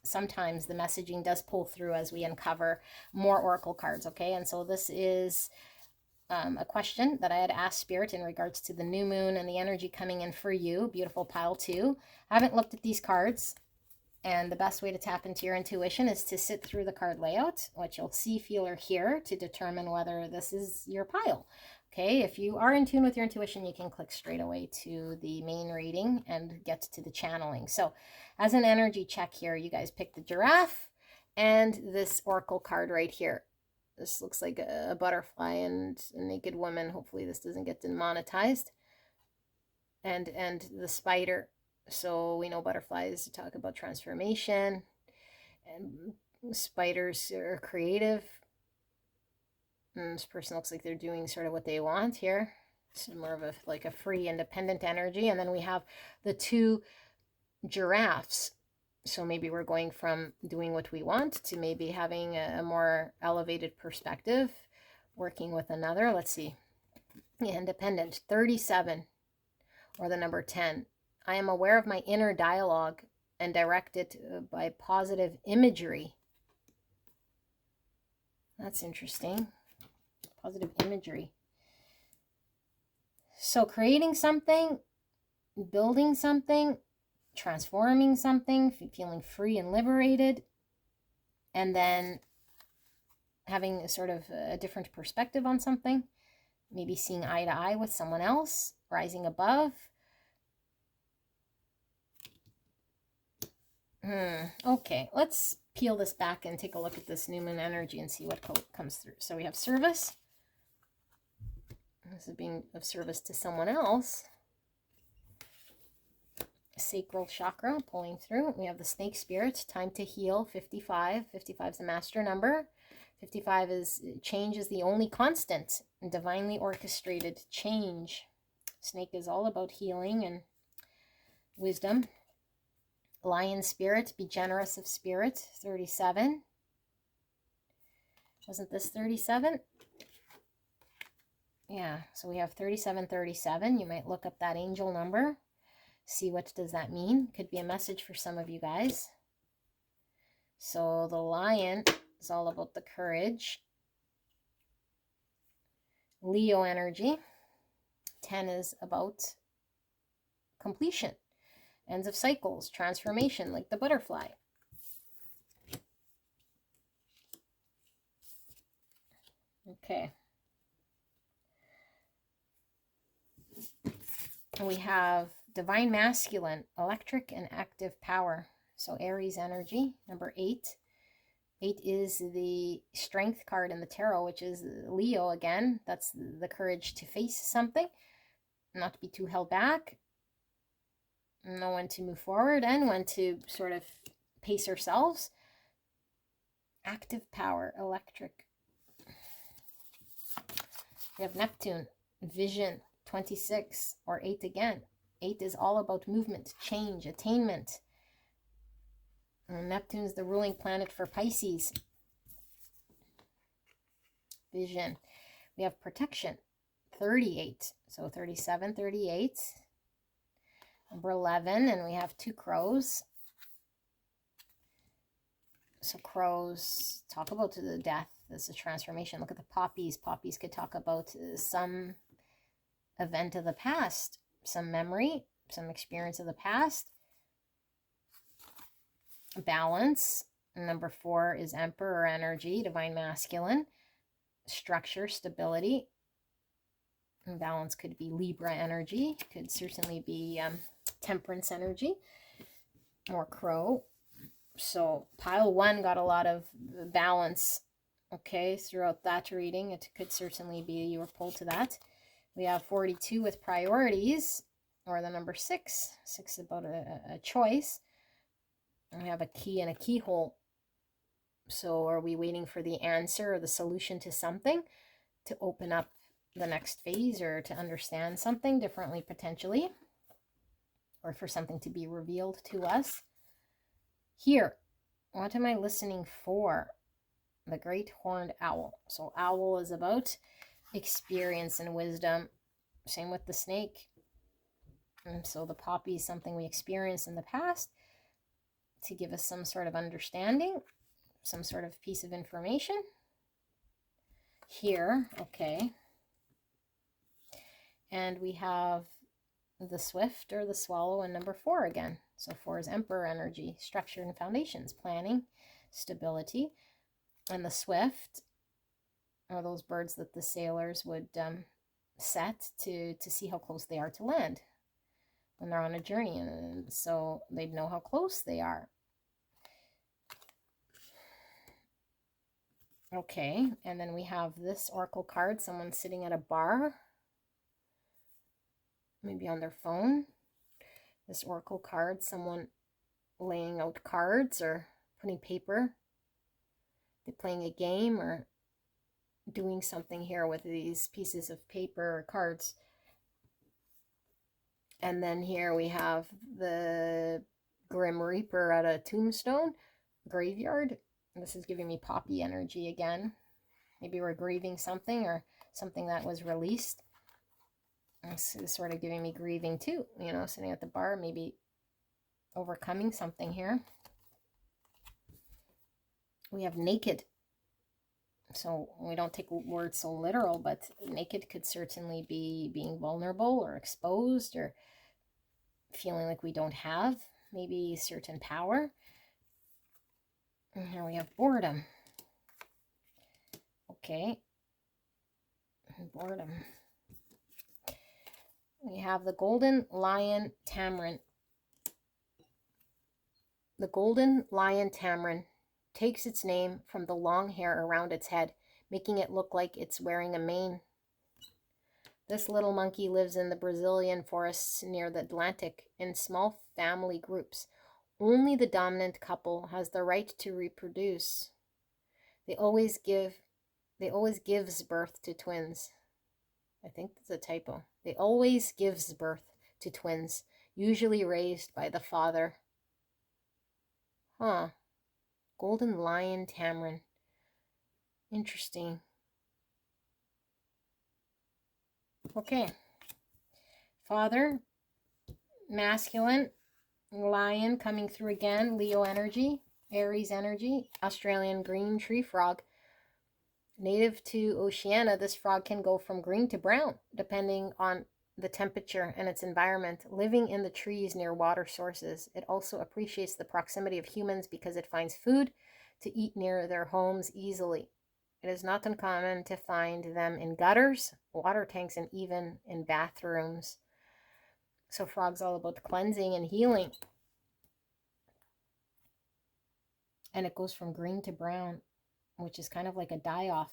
sometimes the messaging does pull through as we uncover more oracle cards, okay? And so this is a question that I had asked Spirit in regards to the new moon and the energy coming in for you. Beautiful pile 2. I haven't looked at these cards, and the best way to tap into your intuition is to sit through the card layout, which you'll see, feel, or hear to determine whether this is your pile. Okay, if you are in tune with your intuition, you can click straight away to the main reading and get to the channeling. So as an energy check here, you guys pick the giraffe and this oracle card right here. This looks like a butterfly and a naked woman. Hopefully this doesn't get demonetized. And the spider. So we know butterflies talk about transformation, and spiders are creative. This person looks like they're doing sort of what they want here. It's more of a free, independent energy. And then we have the 2 giraffes. So maybe we're going from doing what we want to maybe having a more elevated perspective, working with another. Let's see. Yeah, independent. 37, or the number 10. I am aware of my inner dialogue and direct it by positive imagery. That's interesting. Positive imagery. So creating something, building something, transforming something, feeling free and liberated, and then having a sort of a different perspective on something, maybe seeing eye to eye with someone else, rising above. Okay, let's peel this back and take a look at this new moon energy and see what comes through. So we have service. This is being of service to someone else. Sacral chakra pulling through. We have the snake spirit, time to heal, 55. 55 is the master number. 55 is change is the only constant, divinely orchestrated change. Snake is all about healing and wisdom. Lion spirit, be generous of spirit, 37. Wasn't this 37? Yeah, so we have 3737. You might look up that angel number See, what does that mean? Could be a message for some of you guys. So the lion is all about the courage. Leo energy. 10 is about completion, ends of cycles, transformation, like the butterfly. Okay. And we have divine masculine, electric and active power. So Aries energy, number 8. 8 is the strength card in the tarot, which is Leo again. That's the courage to face something, not to be too held back, know when to move forward and when to sort of pace ourselves. Active power, electric. We have Neptune, vision, 26, or 8 again. 8 is all about movement, change, attainment. And Neptune is the ruling planet for Pisces. Vision. We have protection, 38. So 37, 38. Number 11, and we have 2 crows. So crows talk about the death. This is transformation. Look at the poppies. Poppies could talk about some event of the past, some memory, some experience of the past. Balance. Number 4 is Emperor energy, divine masculine. Structure, stability. And balance could be Libra energy. Could certainly be Temperance energy. More crow. So pile 1 got a lot of balance, okay, throughout that reading. It could certainly be you were pulled to that. We have 42 with priorities, or the number 6. 6 is about a choice. And we have a key and a keyhole. So are we waiting for the answer or the solution to something to open up the next phase, or to understand something differently potentially, or for something to be revealed to us? Here, what am I listening for? The great horned owl. So owl is about experience and wisdom. Same with the snake. And so the poppy is something we experienced in the past to give us some sort of understanding, some sort of piece of information. Here, okay. And we have the swift or the swallow in number 4 again. So 4 is Emperor energy, structure and foundations, planning, stability. And the swift are those birds that the sailors would set to see how close they are to land when they're on a journey. And so they'd know how close they are. Okay, and then we have this oracle card, someone sitting at a bar, maybe on their phone. This oracle card, someone laying out cards or putting paper. They're playing a game or doing something here with these pieces of paper or cards. And then here we have the Grim Reaper at a tombstone graveyard. This is giving me poppy energy again. Maybe we're grieving something or something that was released. This is sort of giving me grieving too, you know, sitting at the bar, maybe overcoming something here. We have naked. So we don't take words so literal, but naked could certainly be being vulnerable or exposed or feeling like we don't have maybe certain power. And here we have boredom. Okay. Boredom. We have the golden lion tamarin. The golden lion tamarin takes its name from the long hair around its head, making it look like it's wearing a mane. This little monkey lives in the Brazilian forests near the Atlantic in small family groups. Only the dominant couple has the right to reproduce. They always gives birth to twins. I think that's a typo. They always gives birth to twins, usually raised by the father. Huh. Golden lion tamarin. Interesting. Okay. Father, masculine, lion coming through again, Leo energy, Aries energy, Australian green tree frog. Native to Oceania, this frog can go from green to brown, depending on the temperature and its environment, living in the trees near water sources. It also appreciates the proximity of humans because it finds food to eat near their homes easily. It is not uncommon to find them in gutters, water tanks, and even in bathrooms. So frog's all about cleansing and healing. And it goes from green to brown, which is kind of like a die-off.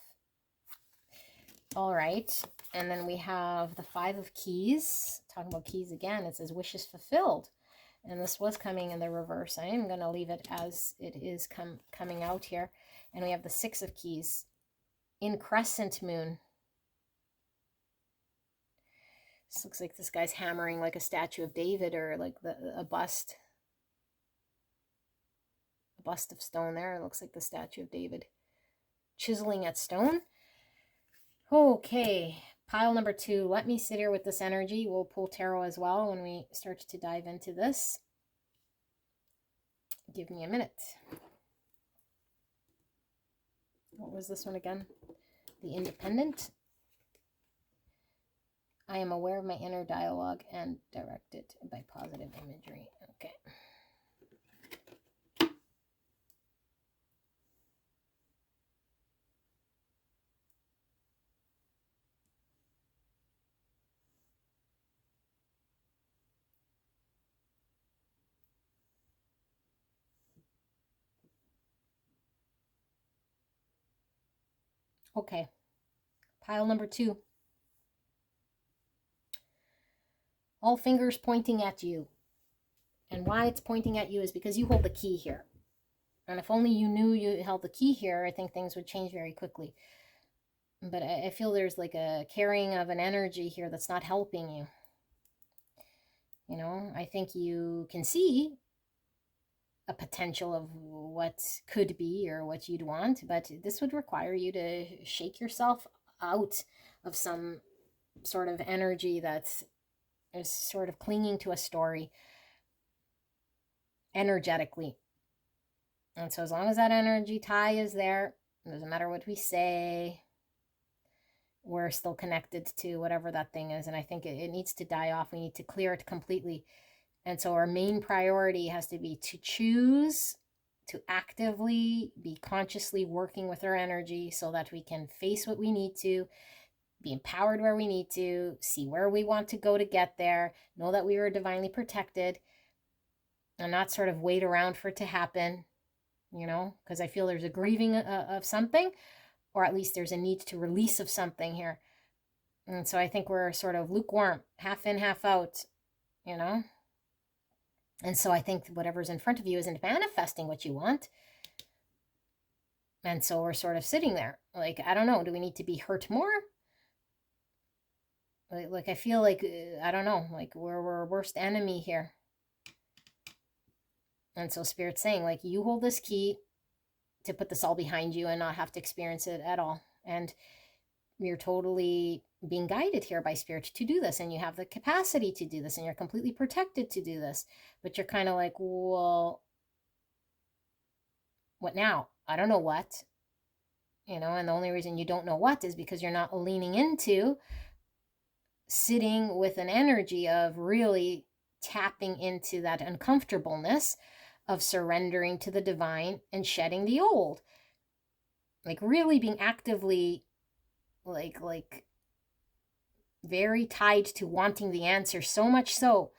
All right. And then we have the 5 of keys. Talking about keys again, it says wishes fulfilled. And this was coming in the reverse. I am going to leave it as it is coming out here. And we have the 6 of keys in crescent moon. This looks like this guy's hammering like a statue of David, or like a bust. A bust of stone there. It looks like the statue of David. Chiseling at stone. Okay, pile number 2. Let me sit here with this energy. We'll pull tarot as well when we start to dive into this. Give me a minute. What was this one again? The Independent. I am aware of my inner dialogue and directed by positive imagery. Okay. Okay. Pile number 2. All fingers pointing at you. And why it's pointing at you is because you hold the key here. And if only you knew you held the key here, I think things would change very quickly. But I feel there's like a carrying of an energy here that's not helping you. You know, I think you can see a potential of what could be or what you'd want, but this would require you to shake yourself out of some sort of energy that's is sort of clinging to a story energetically. And so as long as that energy tie is there, it doesn't matter what we say, we're still connected to whatever that thing is. And I think it needs to die off. We need to clear it completely. And so our main priority has to be to choose to actively be consciously working with our energy so that we can face what we need to, be empowered where we need to, see where we want to go to get there, know that we are divinely protected, and not sort of wait around for it to happen, you know, because I feel there's a grieving of something, or at least there's a need to release of something here. And so I think we're sort of lukewarm, half in, half out, you know. And so I think whatever's in front of you isn't manifesting what you want. And so we're sort of sitting there. Like, I don't know, do we need to be hurt more? Like I feel like, I don't know, like we're our worst enemy here. And so Spirit's saying, like, you hold this key to put this all behind you and not have to experience it at all. And you're totally being guided here by Spirit to do this, and you have the capacity to do this, and you're completely protected to do this. But you're kind of like, well, what now? I don't know what, you know. And the only reason you don't know what is because you're not leaning into sitting with an energy of really tapping into that uncomfortableness of surrendering to the divine and shedding the old. Like really being actively like very tied to wanting the answer, so much so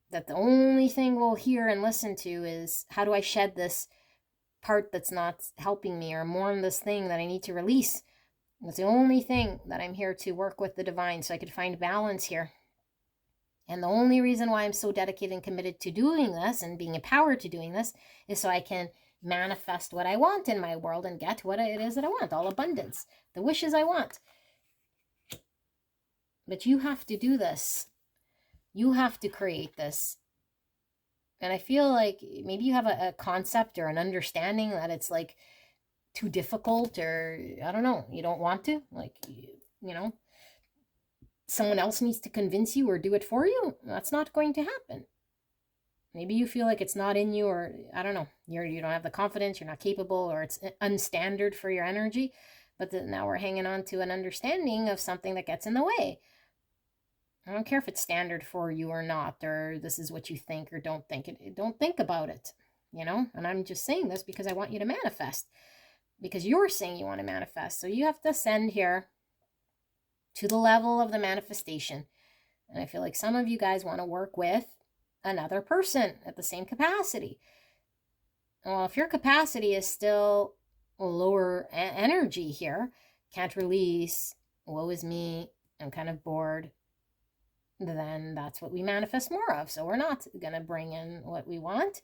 that the only thing we'll hear and listen to is, how do I shed this part that's not helping me, or mourn this thing that I need to release? That's the only thing that I'm here to work with the divine so I could find balance here. And the only reason why I'm so dedicated and committed to doing this and being empowered to doing this is so I can manifest what I want in my world and get what it is that I want, all abundance, the wishes I want. But you have to do this. You have to create this. And I feel like maybe you have a concept or an understanding that it's like too difficult, or I don't know, you don't want to, like, you know. someone else needs to convince you or do it for you. That's not going to happen. Maybe you feel like it's not in you, or I don't know, you don't have the confidence, you're not capable, or it's unstandard for your energy. But now we're hanging on to an understanding of something that gets in the way. I don't care if it's standard for you or not, or this is what you think or don't think. Don't think about it, you know? And I'm just saying this because I want you to manifest, because you're saying you want to manifest. So you have to ascend here to the level of the manifestation. And I feel like some of you guys want to work with another person at the same capacity. Well, if your capacity is still lower energy here, can't release, woe is me, I'm kind of bored, then that's what we manifest more of. So we're not going to bring in what we want.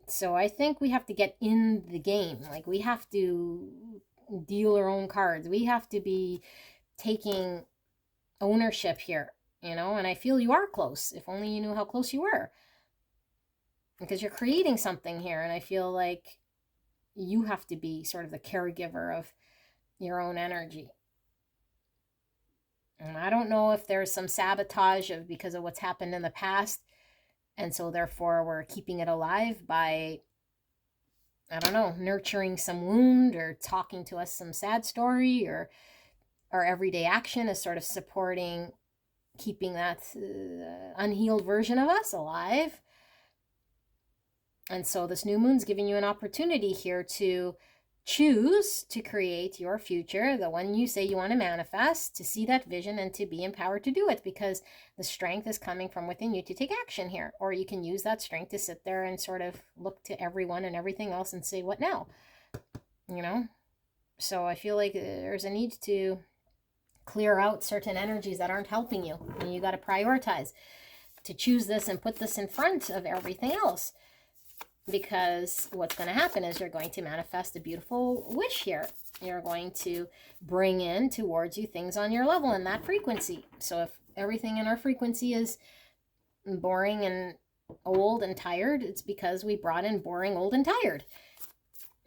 So I think we have to get in the game. Like, we have to deal our own cards. We have to be taking ownership here, you know, and I feel you are close. If only you knew how close you were. Because you're creating something here, and I feel like you have to be sort of the caregiver of your own energy. And I don't know if there's some sabotage because of what's happened in the past, and so therefore we're keeping it alive by, I don't know, nurturing some wound or talking to us some sad story, or our everyday action is sort of supporting keeping that unhealed version of us alive. And so this new moon's giving you an opportunity here to choose to create your future, the one you say you want to manifest, to see that vision and to be empowered to do it, because the strength is coming from within you to take action here. Or you can use that strength to sit there and sort of look to everyone and everything else and say, what now? You know? So I feel like there's a need to clear out certain energies that aren't helping you. And you got to prioritize to choose this and put this in front of everything else. Because what's going to happen is you're going to manifest a beautiful wish here. You're going to bring in towards you things on your level in that frequency. So if everything in our frequency is boring and old and tired, it's because we brought in boring, old, and tired.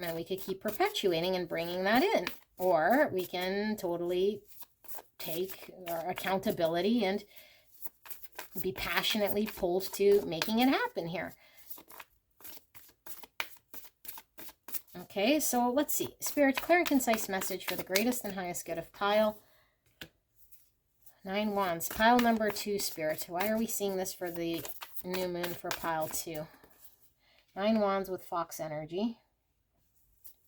And we could keep perpetuating and bringing that in. Or we can totally take our accountability and be passionately pulled to making it happen here. Okay, so let's see. Spirit, clear and concise message for the greatest and highest good of pile 9 wands. Pile number 2, Spirit. Why are we seeing this for the new moon for pile 2? 9 wands with fox energy.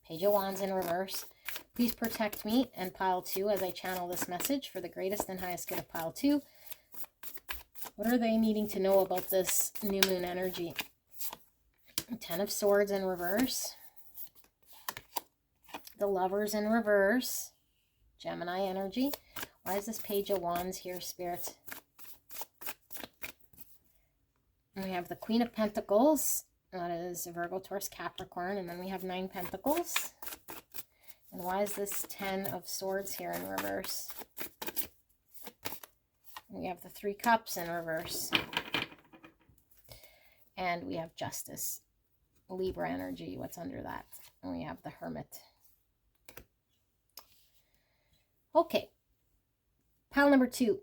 Page of wands in reverse. Please protect me and pile 2 as I channel this message for the greatest and highest good of pile 2. What are they needing to know about this new moon energy? 10 of swords in reverse. The lovers in reverse. Gemini energy. Why is this page of wands here, Spirit? And we have the Queen of Pentacles. That is Virgo, Taurus, Capricorn. And then we have 9 Pentacles. And why is this 10 of swords here in reverse? We have the 3 cups in reverse. And we have Justice. Libra energy. What's under that? And we have the Hermit. Okay, pile number 2,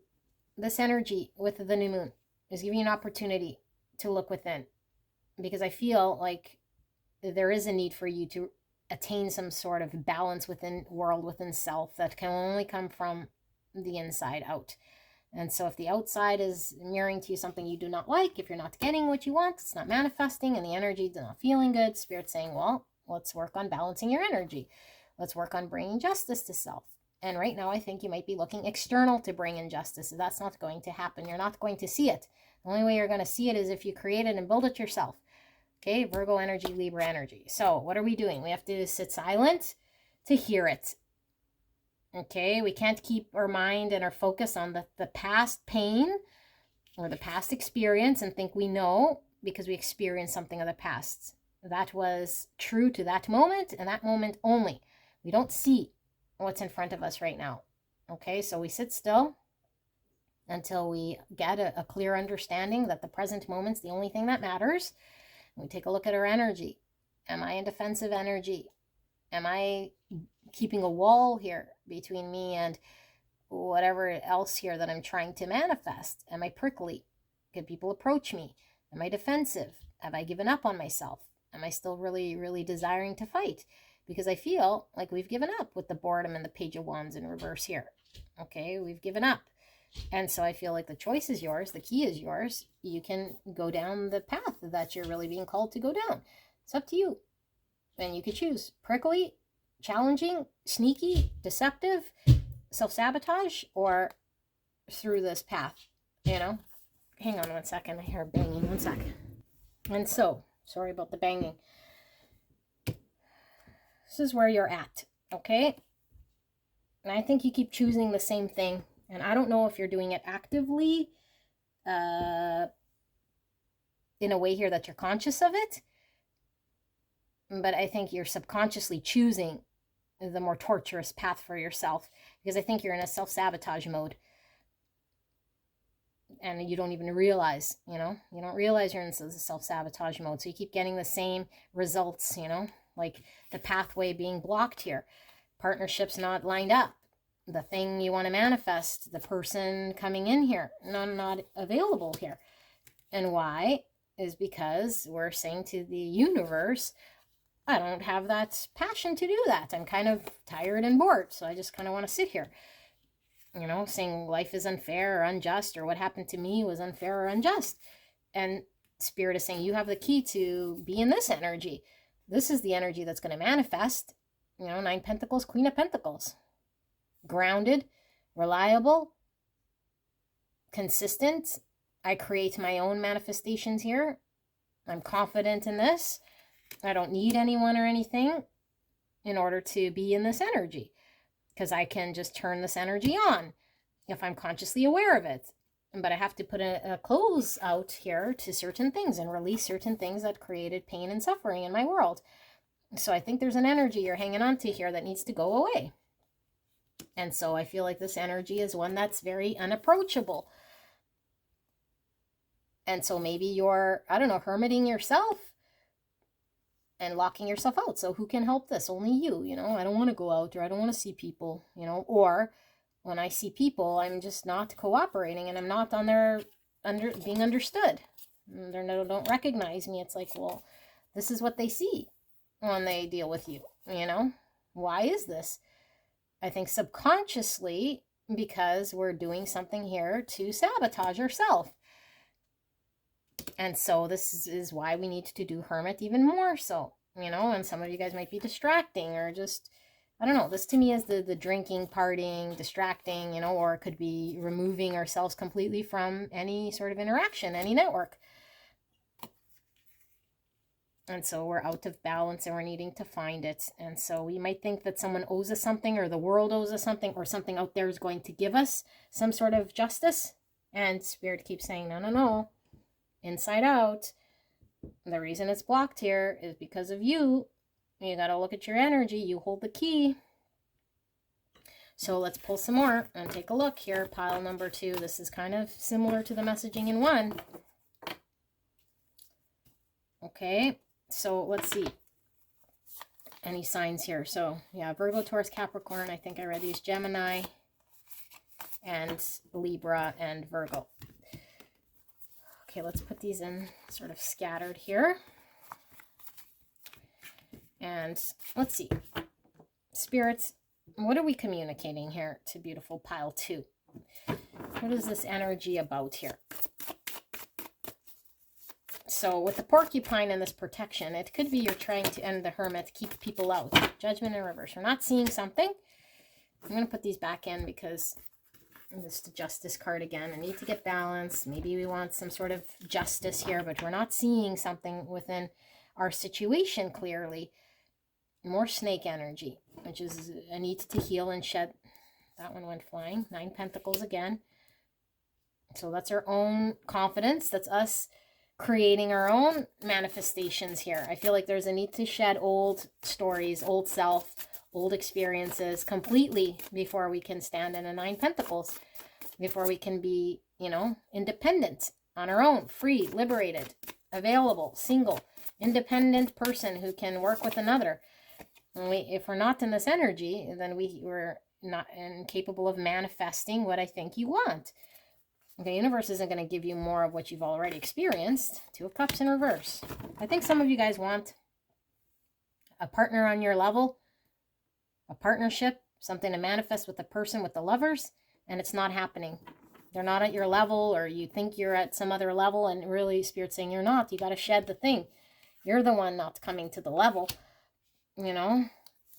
this energy with the new moon is giving you an opportunity to look within, because I feel like there is a need for you to attain some sort of balance within world, within self, that can only come from the inside out. And so if the outside is mirroring to you something you do not like, if you're not getting what you want, it's not manifesting, and the energy is not feeling good, Spirit's saying, well, let's work on balancing your energy. Let's work on bringing justice to self. And right now, I think you might be looking external to bring injustice. That's not going to happen. You're not going to see it. The only way you're going to see it is if you create it and build it yourself. Okay, Virgo energy, Libra energy. So what are we doing? We have to sit silent to hear it. Okay, we can't keep our mind and our focus on the past pain or the past experience and think we know because we experienced something of the past. That was true to that moment and that moment only. We don't see what's in front of us right now. Okay, so we sit still until we get a clear understanding that the present moment's the only thing that matters. We take a look at our energy. Am I in defensive energy? Am I keeping a wall here between me and whatever else here that I'm trying to manifest? Am I prickly? Can people approach me? Am I defensive? Have I given up on myself? Am I still really, really desiring to fight? Because I feel like we've given up with the boredom and the Page of Wands in reverse here. Okay, we've given up. And so I feel like the choice is yours. The key is yours. You can go down the path that you're really being called to go down. It's up to you. And you could choose prickly, challenging, sneaky, deceptive, self-sabotage, or through this path, you know? Hang on 1 second. I hear banging. 1 second. And so, sorry about the banging. This is where you're at, okay? And I think you keep choosing the same thing. And I don't know if you're doing it actively in a way here that you're conscious of it. But I think you're subconsciously choosing the more torturous path for yourself. Because I think you're in a self-sabotage mode. And you don't even realize, you know? You don't realize you're in self-sabotage mode. So you keep getting the same results, you know? Like the pathway being blocked here. Partnerships not lined up. The thing you want to manifest, the person coming in here, not available here. And why? Is because we're saying to the universe, I don't have that passion to do that. I'm kind of tired and bored, so I just kind of want to sit here. You know, saying life is unfair or unjust, or what happened to me was unfair or unjust. And Spirit is saying you have the key to be in this energy. This is the energy that's going to manifest. You know, 9 Pentacles, Queen of Pentacles. Grounded, reliable, consistent. I create my own manifestations here. I'm confident in this. I don't need anyone or anything in order to be in this energy, because I can just turn this energy on if I'm consciously aware of it. But I have to put a close out here to certain things and release certain things that created pain and suffering in my world. So I think there's an energy you're hanging on to here that needs to go away. And so I feel like this energy is one that's very unapproachable. And so maybe you're, I don't know, hermiting yourself and locking yourself out. So who can help this? Only you, you know? I don't want to go out, or I don't want to see people, you know? Or when I see people, I'm just not cooperating and I'm not on their, being understood. They don't recognize me. It's like, well, this is what they see when they deal with you, you know? Why is this? I think subconsciously, because we're doing something here to sabotage ourselves. And so this is why we need to do Hermit even more so, you know, and some of you guys might be distracting or just, I don't know, this to me is the drinking, partying, distracting, you know, or it could be removing ourselves completely from any sort of interaction, any network. And so we're out of balance and we're needing to find it. And so we might think that someone owes us something, or the world owes us something, or something out there is going to give us some sort of justice. And Spirit keeps saying, no, no, no. Inside out. The reason it's blocked here is because of you. You got to look at your energy. You hold the key. So let's pull some more and take a look here. Pile number 2. This is kind of similar to the messaging in 1. Okay. So let's see. Any signs here? So yeah, Virgo, Taurus, Capricorn. I think I read these. Gemini and Libra and Virgo. Okay, let's put these in sort of scattered here. And let's see. Spirits, what are we communicating here to beautiful pile 2? What is this energy about here? So with the porcupine and this protection, it could be you're trying to end the Hermit, keep people out. Judgment in reverse. We're not seeing something. I'm going to put these back in because this is the Justice card again. I need to get balance. Maybe we want some sort of justice here, but we're not seeing something within our situation clearly. More snake energy, which is a need to heal and shed. That one went flying. 9 Pentacles again. So that's our own confidence. That's us creating our own manifestations here. I feel like there's a need to shed old stories, old self, old experiences completely before we can stand in a 9 Pentacles, before we can be, you know, independent on our own, free, liberated, available, single, independent person who can work with another. And if we're not in this energy, then we're not incapable of manifesting what I think you want. Okay, universe isn't going to give you more of what you've already experienced. Two of Cups in reverse. I think some of you guys want a partner on your level, a partnership, something to manifest with the person, with the lovers, and it's not happening. They're not at your level, or you think you're at some other level, and really Spirit's saying you're not. You got to shed the thing. You're the one not coming to the level, you know?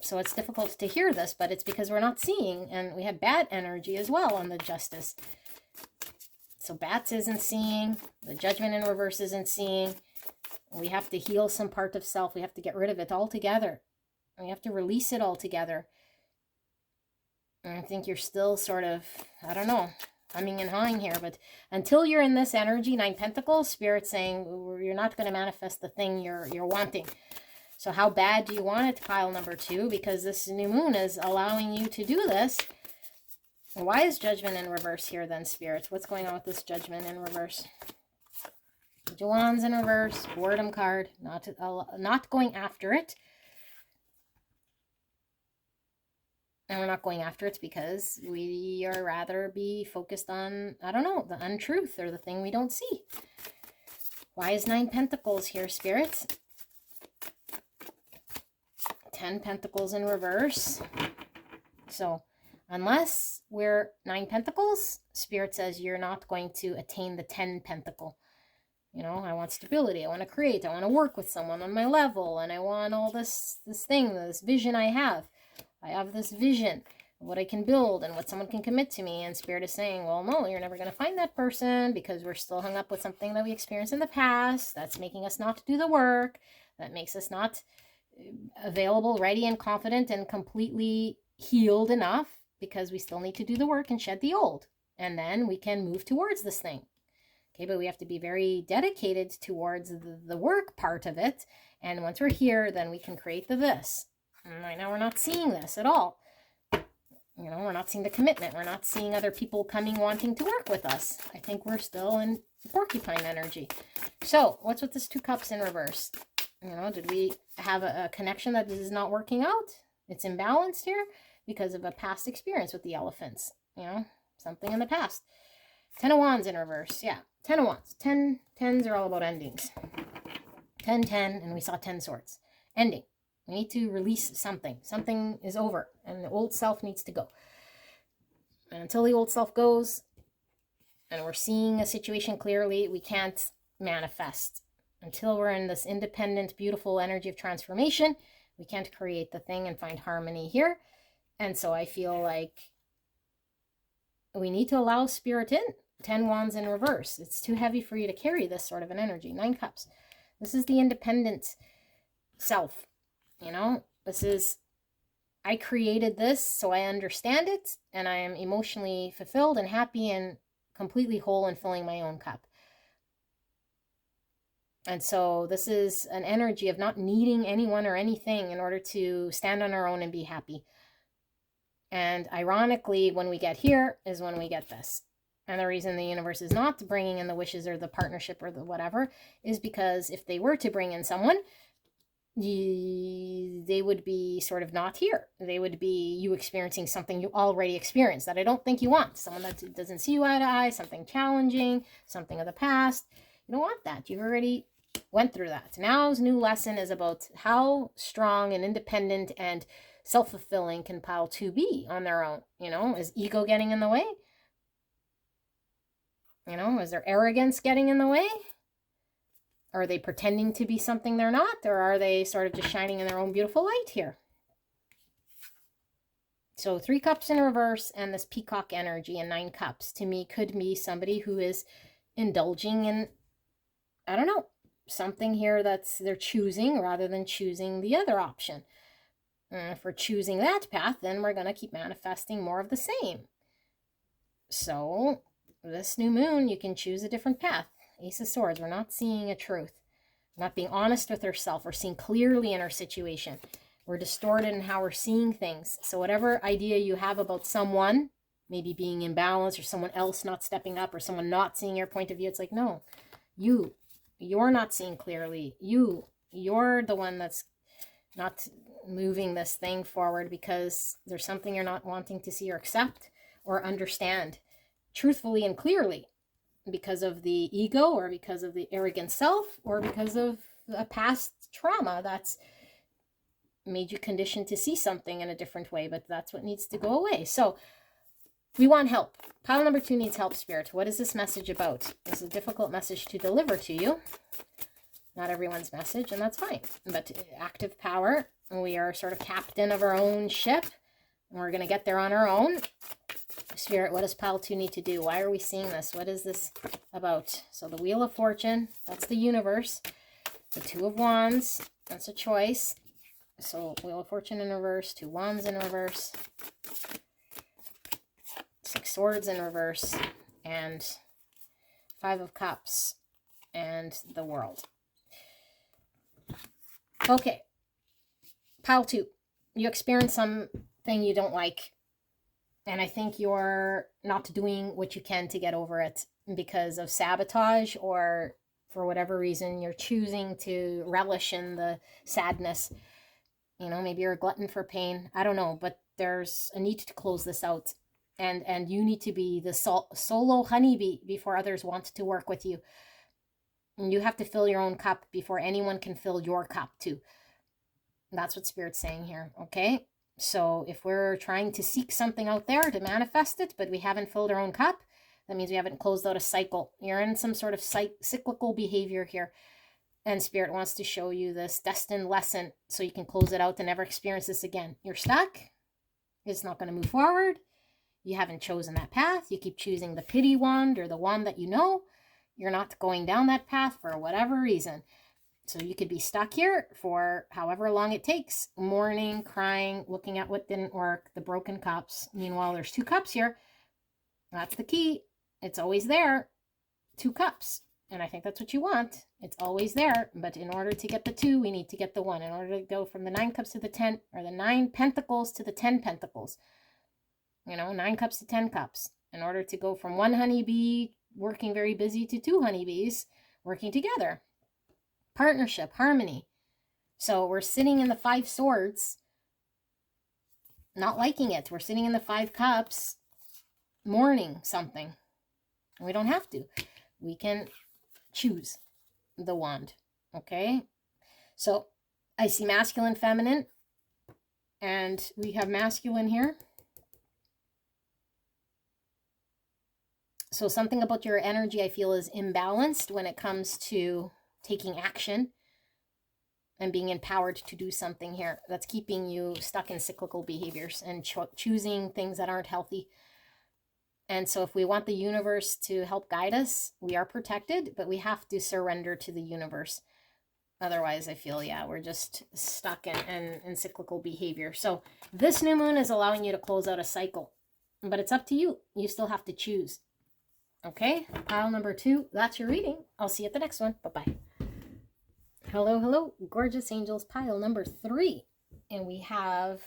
So it's difficult to hear this, but it's because we're not seeing, and we have bad energy as well on the Justice. So Bats isn't seeing, the Judgment in reverse isn't seeing. We have to heal some part of self. We have to get rid of it altogether. We have to release it altogether. And I think you're still sort of, I don't know, humming and hawing here. But until you're in this energy, 9 Pentacles, Spirit's saying you're not going to manifest the thing you're wanting. So how bad do you want it, pile number 2? Because this new moon is allowing you to do this. Why is Judgment in reverse here then, Spirit? What's going on with this Judgment in reverse? Page of Wands in reverse, boredom card, not going after it. And we're not going after it because we are rather be focused on, I don't know, the untruth or the thing we don't see. Why is 9 Pentacles here, Spirit? 10 Pentacles in reverse. So unless we're 9 Pentacles, Spirit says you're not going to attain the 10 Pentacle. You know, I want stability. I want to create. I want to work with someone on my level. And I want all this thing, this vision I have. I have this vision of what I can build and what someone can commit to me. And Spirit is saying, well, no, you're never going to find that person because we're still hung up with something that we experienced in the past. That's making us not do the work. That makes us not available, ready, and confident and completely healed enough because we still need to do the work and shed the old. And then we can move towards this thing. Okay, but we have to be very dedicated towards the work part of it. And once we're here, then we can create the this. And right now we're not seeing this at all. You know, we're not seeing the commitment. We're not seeing other people coming wanting to work with us. I think we're still in porcupine energy. So what's with this 2 Cups in reverse? You know, did we have a connection that is not working out? It's imbalanced here because of a past experience with the elephants. You know, something in the past. 10 of Wands in reverse. Yeah, 10 of Wands. 10s are all about endings. 10, 10, and we saw 10 swords. Ending. We need to release something. Something is over, and the old self needs to go. And until the old self goes, and we're seeing a situation clearly, we can't manifest. Until we're in this independent, beautiful energy of transformation, we can't create the thing and find harmony here. And so I feel like we need to allow Spirit in. 10 Wands in reverse. It's too heavy for you to carry this sort of an energy. 9 Cups. This is the independent self. You know, this is, I created this so I understand it, and I am emotionally fulfilled and happy and completely whole and filling my own cup. And so this is an energy of not needing anyone or anything in order to stand on our own and be happy. And ironically, when we get here is when we get this. And the reason the universe is not bringing in the wishes or the partnership or the whatever is because if they were to bring in someone, they would be sort of not here. They would be you experiencing something you already experienced that I don't think you want. Someone that doesn't see you eye to eye, something challenging, something of the past. You don't want that. You've already went through that. Now's new lesson is about how strong and independent and self-fulfilling can pile 2 be on their own. You know, is ego getting in the way? You know, is there arrogance getting in the way? Are they pretending to be something they're not? Or are they sort of just shining in their own beautiful light here? So 3 Cups in reverse and this peacock energy and 9 Cups to me could be somebody who is indulging in, I don't know, something here that's they're choosing rather than choosing the other option. And if we're choosing that path, then we're going to keep manifesting more of the same. So this new moon, you can choose a different path. Ace of Swords, we're not seeing a truth. We're not being honest with ourselves. We're seeing clearly in our situation. We're distorted in how we're seeing things. So whatever idea you have about someone, maybe being imbalanced or someone else not stepping up or someone not seeing your point of view, it's like, no, you're not seeing clearly. You're the one that's not moving this thing forward because there's something you're not wanting to see or accept or understand truthfully and clearly, because of the ego or because of the arrogant self or because of a past trauma that's made you conditioned to see something in a different way, but that's what needs to go away. So we want help. Pile number 2 needs help, Spirit. What is this message about? It's a difficult message to deliver to you. Not everyone's message, and that's fine. But active power, we are sort of captain of our own ship, and we're going to get there on our own. Spirit, what does pile 2 need to do? Why are we seeing this? What is this about? So the Wheel of Fortune, that's the universe. The 2 of Wands, that's a choice. So Wheel of Fortune in reverse, 2 Wands in reverse, 6 Swords in reverse, and 5 of Cups, and the World. Okay, pile 2, you experience something you don't like, and I think you're not doing what you can to get over it because of sabotage, or for whatever reason you're choosing to relish in the sadness. You know, maybe you're a glutton for pain. I don't know, but there's a need to close this out. And you need to be the solo honeybee before others want to work with you. And you have to fill your own cup before anyone can fill your cup too. That's what Spirit's saying here, okay? So if we're trying to seek something out there to manifest it, but we haven't filled our own cup, that means we haven't closed out a cycle. You're in some sort of cyclical behavior here. And Spirit wants to show you this destined lesson so you can close it out and never experience this again. You're stuck. It's not going to move forward. You haven't chosen that path. You keep choosing the pity wand or the wand that you know. You're not going down that path for whatever reason. So you could be stuck here for however long it takes. Mourning, crying, looking at what didn't work, the broken cups. Meanwhile, there's 2 cups here. That's the key. It's always there. 2 cups. And I think that's what you want. It's always there. But in order to get the 2, we need to get the 1. In order to go from the 9 cups to the 10, or the 9 pentacles to the 10 pentacles. You know, 9 cups to 10 cups. In order to go from 1 honeybee working very busy to 2 honeybees working together. Partnership, harmony. So we're sitting in the 5 swords, not liking it. We're sitting in the 5 cups, mourning something. We don't have to. We can choose the wand, okay? So I see masculine, feminine, and we have masculine here. So something about your energy I feel is imbalanced when it comes to taking action and being empowered to do something here. That's keeping you stuck in cyclical behaviors and choosing things that aren't healthy. And so if we want the universe to help guide us, we are protected, but we have to surrender to the universe. Otherwise, I feel, yeah, we're just stuck in cyclical behavior. So this new moon is allowing you to close out a cycle, but it's up to you. You still have to choose. Okay, pile number 2, that's your reading. I'll see you at the next one. Bye-bye. Hello, hello, gorgeous angels. Pile number 3. And we have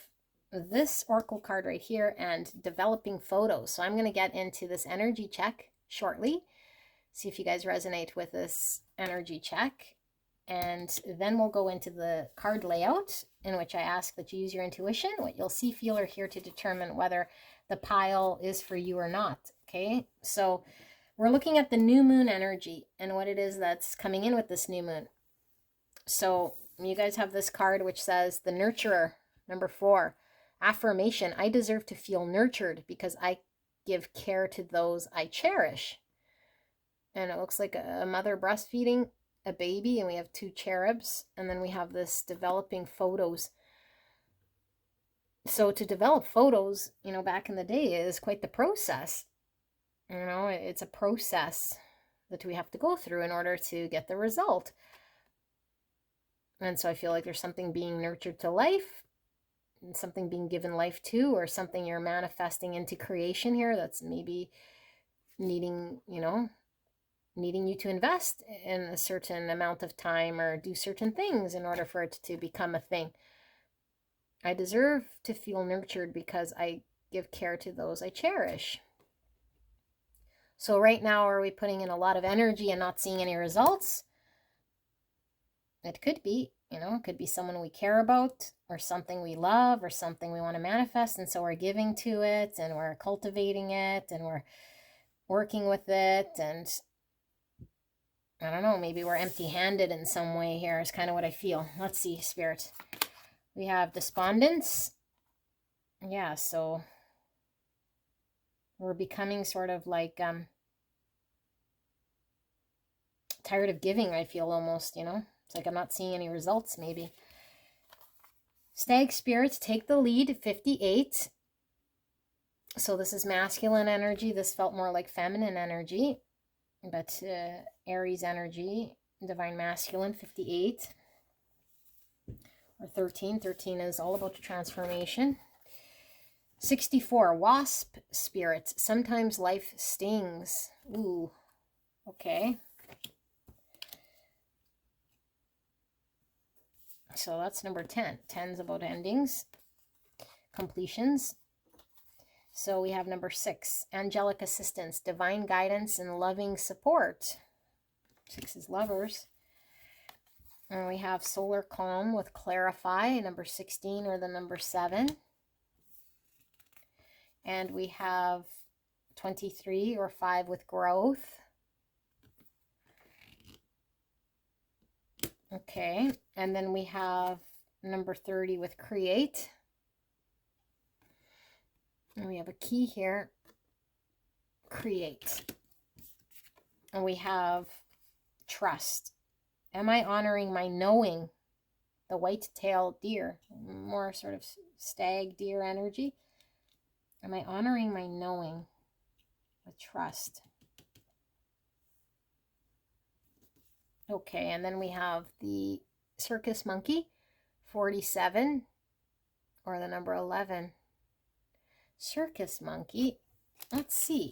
this oracle card right here and developing photos. So I'm going to get into this energy check shortly. See if you guys resonate with this energy check. And then we'll go into the card layout, in which I ask that you use your intuition, what you'll see, feel, or hear to determine whether the pile is for you or not. Okay, so we're looking at the new moon energy and what it is that's coming in with this new moon. So you guys have this card which says the nurturer, number 4, affirmation. I deserve to feel nurtured because I give care to those I cherish. And it looks like a mother breastfeeding a baby, and we have 2 cherubs, and then we have this developing photos. So to develop photos, you know, back in the day is quite the process. You know, it's a process that we have to go through in order to get the result. And so I feel like there's something being nurtured to life, and something being given life to, or something you're manifesting into creation here that's maybe needing, you know, needing you to invest in a certain amount of time or do certain things in order for it to become a thing. I deserve to feel nurtured because I give care to those I cherish. So right now, are we putting in a lot of energy and not seeing any results? It could be. You know, it could be someone we care about or something we love or something we want to manifest. And so we're giving to it and we're cultivating it and we're working with it. And I don't know, maybe we're empty-handed in some way here is kind of what I feel. Let's see, Spirit. We have despondence. Yeah, so we're becoming sort of like tired of giving, I feel almost, you know. It's like I'm not seeing any results, maybe. Stag spirits take the lead, 58. So this is masculine energy. This felt more like feminine energy. But Aries energy, divine masculine, 58. Or 13. 13 is all about the transformation. 64, wasp spirits. Sometimes life stings. Ooh, okay. So that's number 10. 10's about endings, completions. So we have number 6, angelic assistance, divine guidance and loving support. 6 is lovers. And we have solar calm with clarify, number 16, or the number 7. And we have 23 or 5 with growth. Okay, and then we have number 30 with create. And we have a key here, create. And we have trust. Am I honoring my knowing? The white-tailed deer, more sort of stag deer energy. Am I honoring my knowing with trust? Okay, and then we have the circus monkey, 47, or the number 11. Circus monkey. Let's see.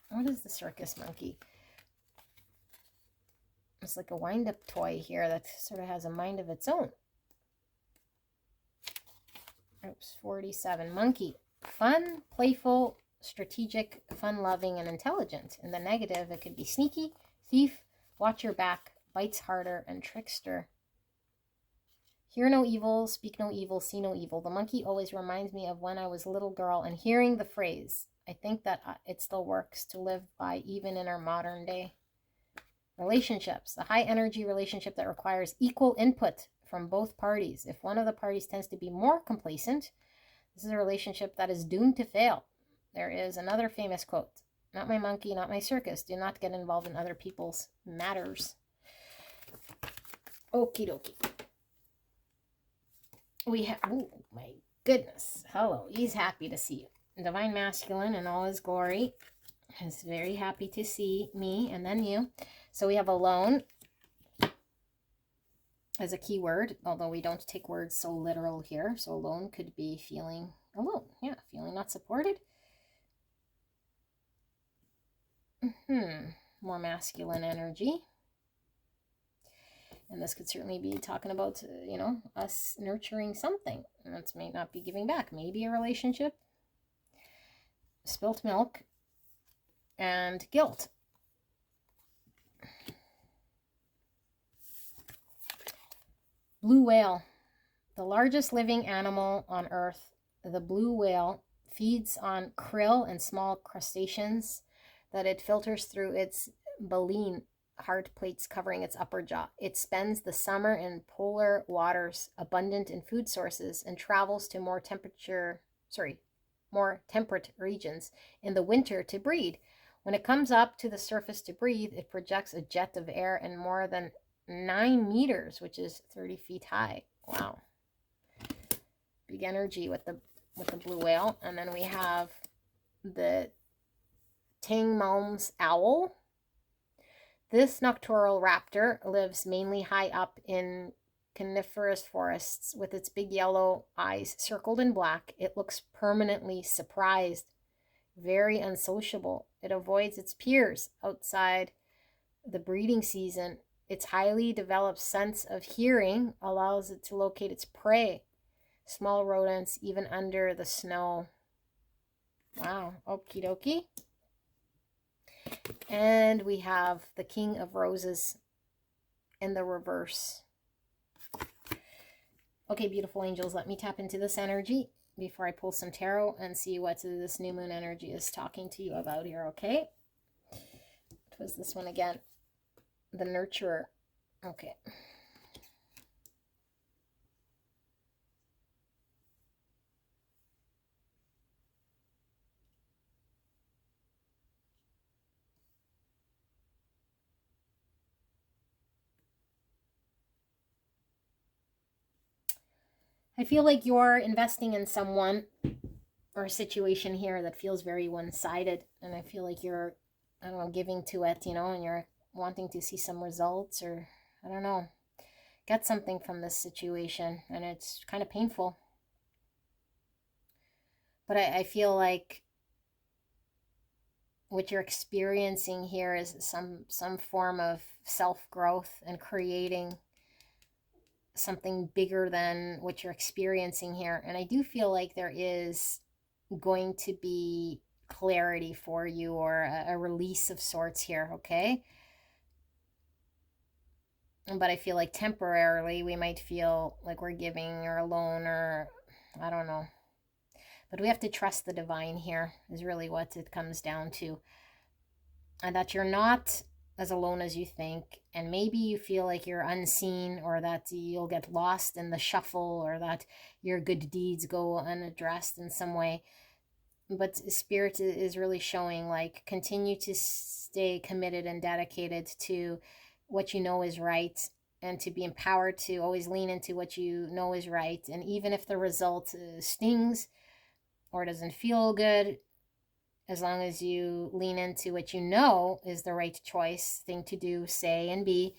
What is the circus monkey? It's like a wind-up toy here that sort of has a mind of its own. Oops, 47. Monkey. Fun, playful, strategic, fun-loving, and intelligent. In the negative, it could be sneaky, thief, watch your back, bites harder, and trickster. Hear no evil, speak no evil, see no evil. The monkey always reminds me of when I was a little girl and hearing the phrase. I think that it still works to live by even in our modern day. Relationships. A high energy relationship that requires equal input from both parties. If one of the parties tends to be more complacent, this is a relationship that is doomed to fail. There is another famous quote. Not my monkey, not my circus. Do not get involved in other people's matters. Okie dokie. We have, oh my goodness. Hello, he's happy to see you. Divine masculine in all his glory is very happy to see me and then you. So we have alone as a key word, although we don't take words so literal here. So alone could be feeling alone. Yeah, feeling not supported. More masculine energy. And this could certainly be talking about, you know, us nurturing something. And that may not be giving back. Maybe a relationship, spilt milk, and guilt. Blue whale, the largest living animal on Earth. The blue whale feeds on krill and small crustaceans that it filters through its baleen hard plates covering its upper jaw. It spends the summer in polar waters, abundant in food sources, and travels to more temperate regions in the winter to breed. When it comes up to the surface to breathe, it projects a jet of air in more than 9 meters, which is 30 feet high. Wow. Big energy with the blue whale. And then we have the Tingmalm's owl. This nocturnal raptor lives mainly high up in coniferous forests. With its big yellow eyes circled in black, it looks permanently surprised, very unsociable. It avoids its peers outside the breeding season. Its highly developed sense of hearing allows it to locate its prey, small rodents, even under the snow. Wow, okie dokie. And we have the King of Roses in the reverse. Okay, beautiful angels, let me tap into this energy before I pull some tarot and see what this new moon energy is talking to you about here, okay? What was this one again? The nurturer. Okay. I feel like you're investing in someone or a situation here that feels very one-sided, and I feel like you're, I don't know, giving to it, you know, and you're wanting to see some results, or I don't know, get something from this situation, and it's kind of painful. But I feel like what you're experiencing here is some form of self-growth and creating something bigger than what you're experiencing here. And I do feel like there is going to be clarity for you, or a release of sorts here, okay? But I feel like temporarily we might feel like we're giving or alone, or I don't know. But we have to trust the divine here, is really what it comes down to. And that you're not as alone as you think. And maybe you feel like you're unseen, or that you'll get lost in the shuffle, or that your good deeds go unaddressed in some way. But Spirit is really showing, like, continue to stay committed and dedicated to what you know is right, and to be empowered to always lean into what you know is right. And even if the result stings or doesn't feel good, as long as you lean into what you know is the right choice, thing to do, say, and be,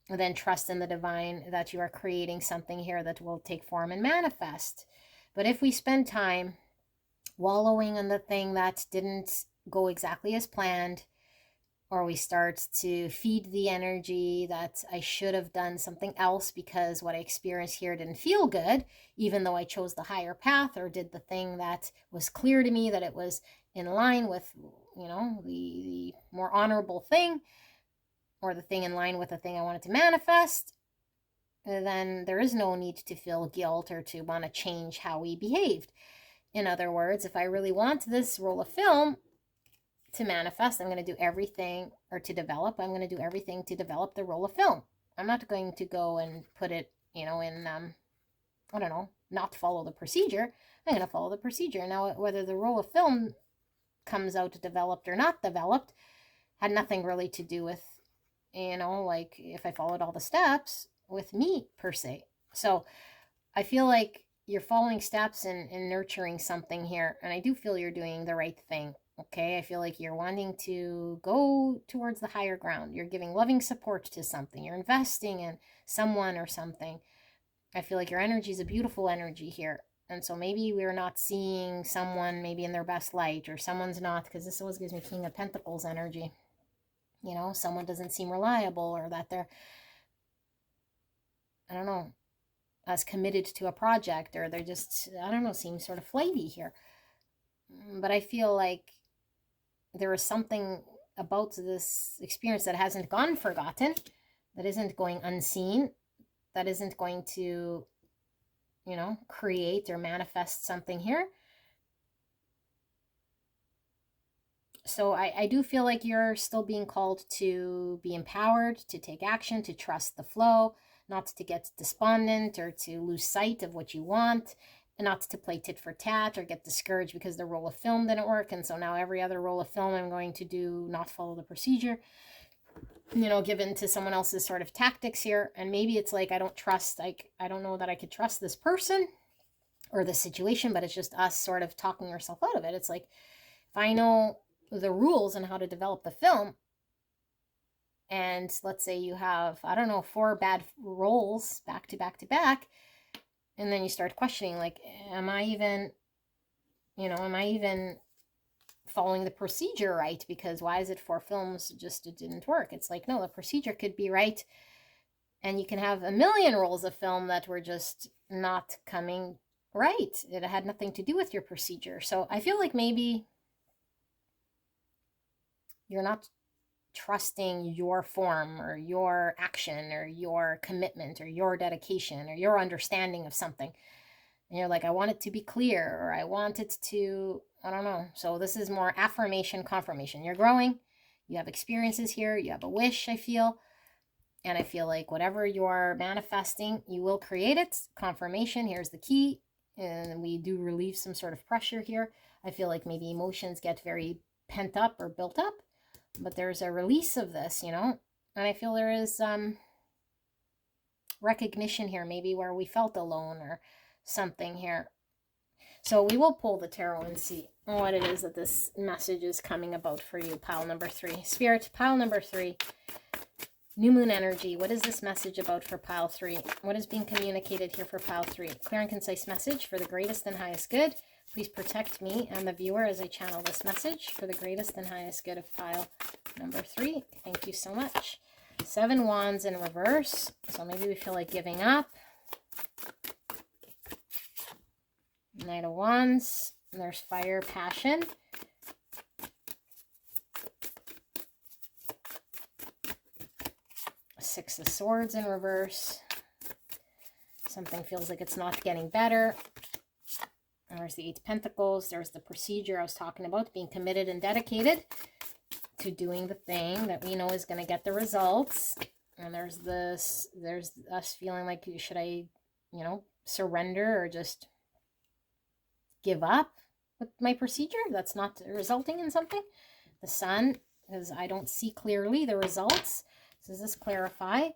then trust in the divine that you are creating something here that will take form and manifest. But if we spend time wallowing in the thing that didn't go exactly as planned, or we start to feed the energy that I should have done something else because what I experienced here didn't feel good, even though I chose the higher path or did the thing that was clear to me that it was in line with, you know, the more honorable thing, or the thing in line with the thing I wanted to manifest, then there is no need to feel guilt or to want to change how we behaved. In other words, if I really want this roll of film to manifest, I'm going to do everything, or to develop, I'm going to do everything to develop the roll of film. I'm not going to go and put it, you know, in, I don't know, not follow the procedure. I'm going to follow the procedure. Now, whether the roll of film comes out developed or not developed had nothing really to do with, you know, like if I followed all the steps with me per se. So I feel like you're following steps and nurturing something here. And I do feel you're doing the right thing. Okay, I feel like you're wanting to go towards the higher ground. You're giving loving support to something. You're investing in someone or something. I feel like your energy is a beautiful energy here. And so maybe we're not seeing someone maybe in their best light, or someone's not, because this always gives me King of Pentacles energy. You know, someone doesn't seem reliable, or that they're, I don't know, as committed to a project, or they're just, I don't know, seem sort of flighty here. But I feel like there is something about this experience that hasn't gone forgotten, that isn't going unseen, that isn't going to, you know, create or manifest something here. So I do feel like you're still being called to be empowered, to take action, to trust the flow, not to get despondent or to lose sight of what you want, and not to play tit for tat or get discouraged because the roll of film didn't work. And so now every other roll of film I'm going to do not follow the procedure, you know, given to someone else's sort of tactics here. And maybe it's like, I don't trust, like, I don't know that I could trust this person or the situation, but it's just us sort of talking ourselves out of it. It's like, if I know the rules and how to develop the film, and let's say you have, I don't know, 4 bad rolls back to back to back, and then you start questioning, like, am I even, you know, am I even following the procedure right? Because why is it 4 films just it didn't work? It's like, no, the procedure could be right, and you can have a million rolls of film that were just not coming right. It had nothing to do with your procedure. So I feel like maybe you're not trusting your form or your action or your commitment or your dedication or your understanding of something. And you're like, I want it to be clear, or I want it to, I don't know. So this is more affirmation, confirmation. You're growing. You have experiences here. You have a wish, I feel. And I feel like whatever you're manifesting, you will create it. Confirmation, here's the key. And we do relieve some sort of pressure here. I feel like maybe emotions get very pent up or built up, but there's a release of this, you know? And I feel there is recognition here, maybe where we felt alone or something here. So we will pull the tarot and see what it is that this message is coming about for you, pile number 3. Spirit, pile number 3. New moon energy. What is this message about for pile 3? What is being communicated here for pile 3? Clear and concise message for the greatest and highest good. Please protect me and the viewer as I channel this message for the greatest and highest good of pile number 3. Thank you so much. 7 wands in reverse. So maybe we feel like giving up. Knight of Wands. There's fire, passion. Six of Swords in reverse. Something feels like it's not getting better. There's the 8 of Pentacles. There's the procedure I was talking about, being committed and dedicated to doing the thing that we know is going to get the results. And there's this, there's us feeling like, should I, you know, surrender or just give up with my procedure that's not resulting in something? The Sun, because I don't see clearly the results. So does this clarify?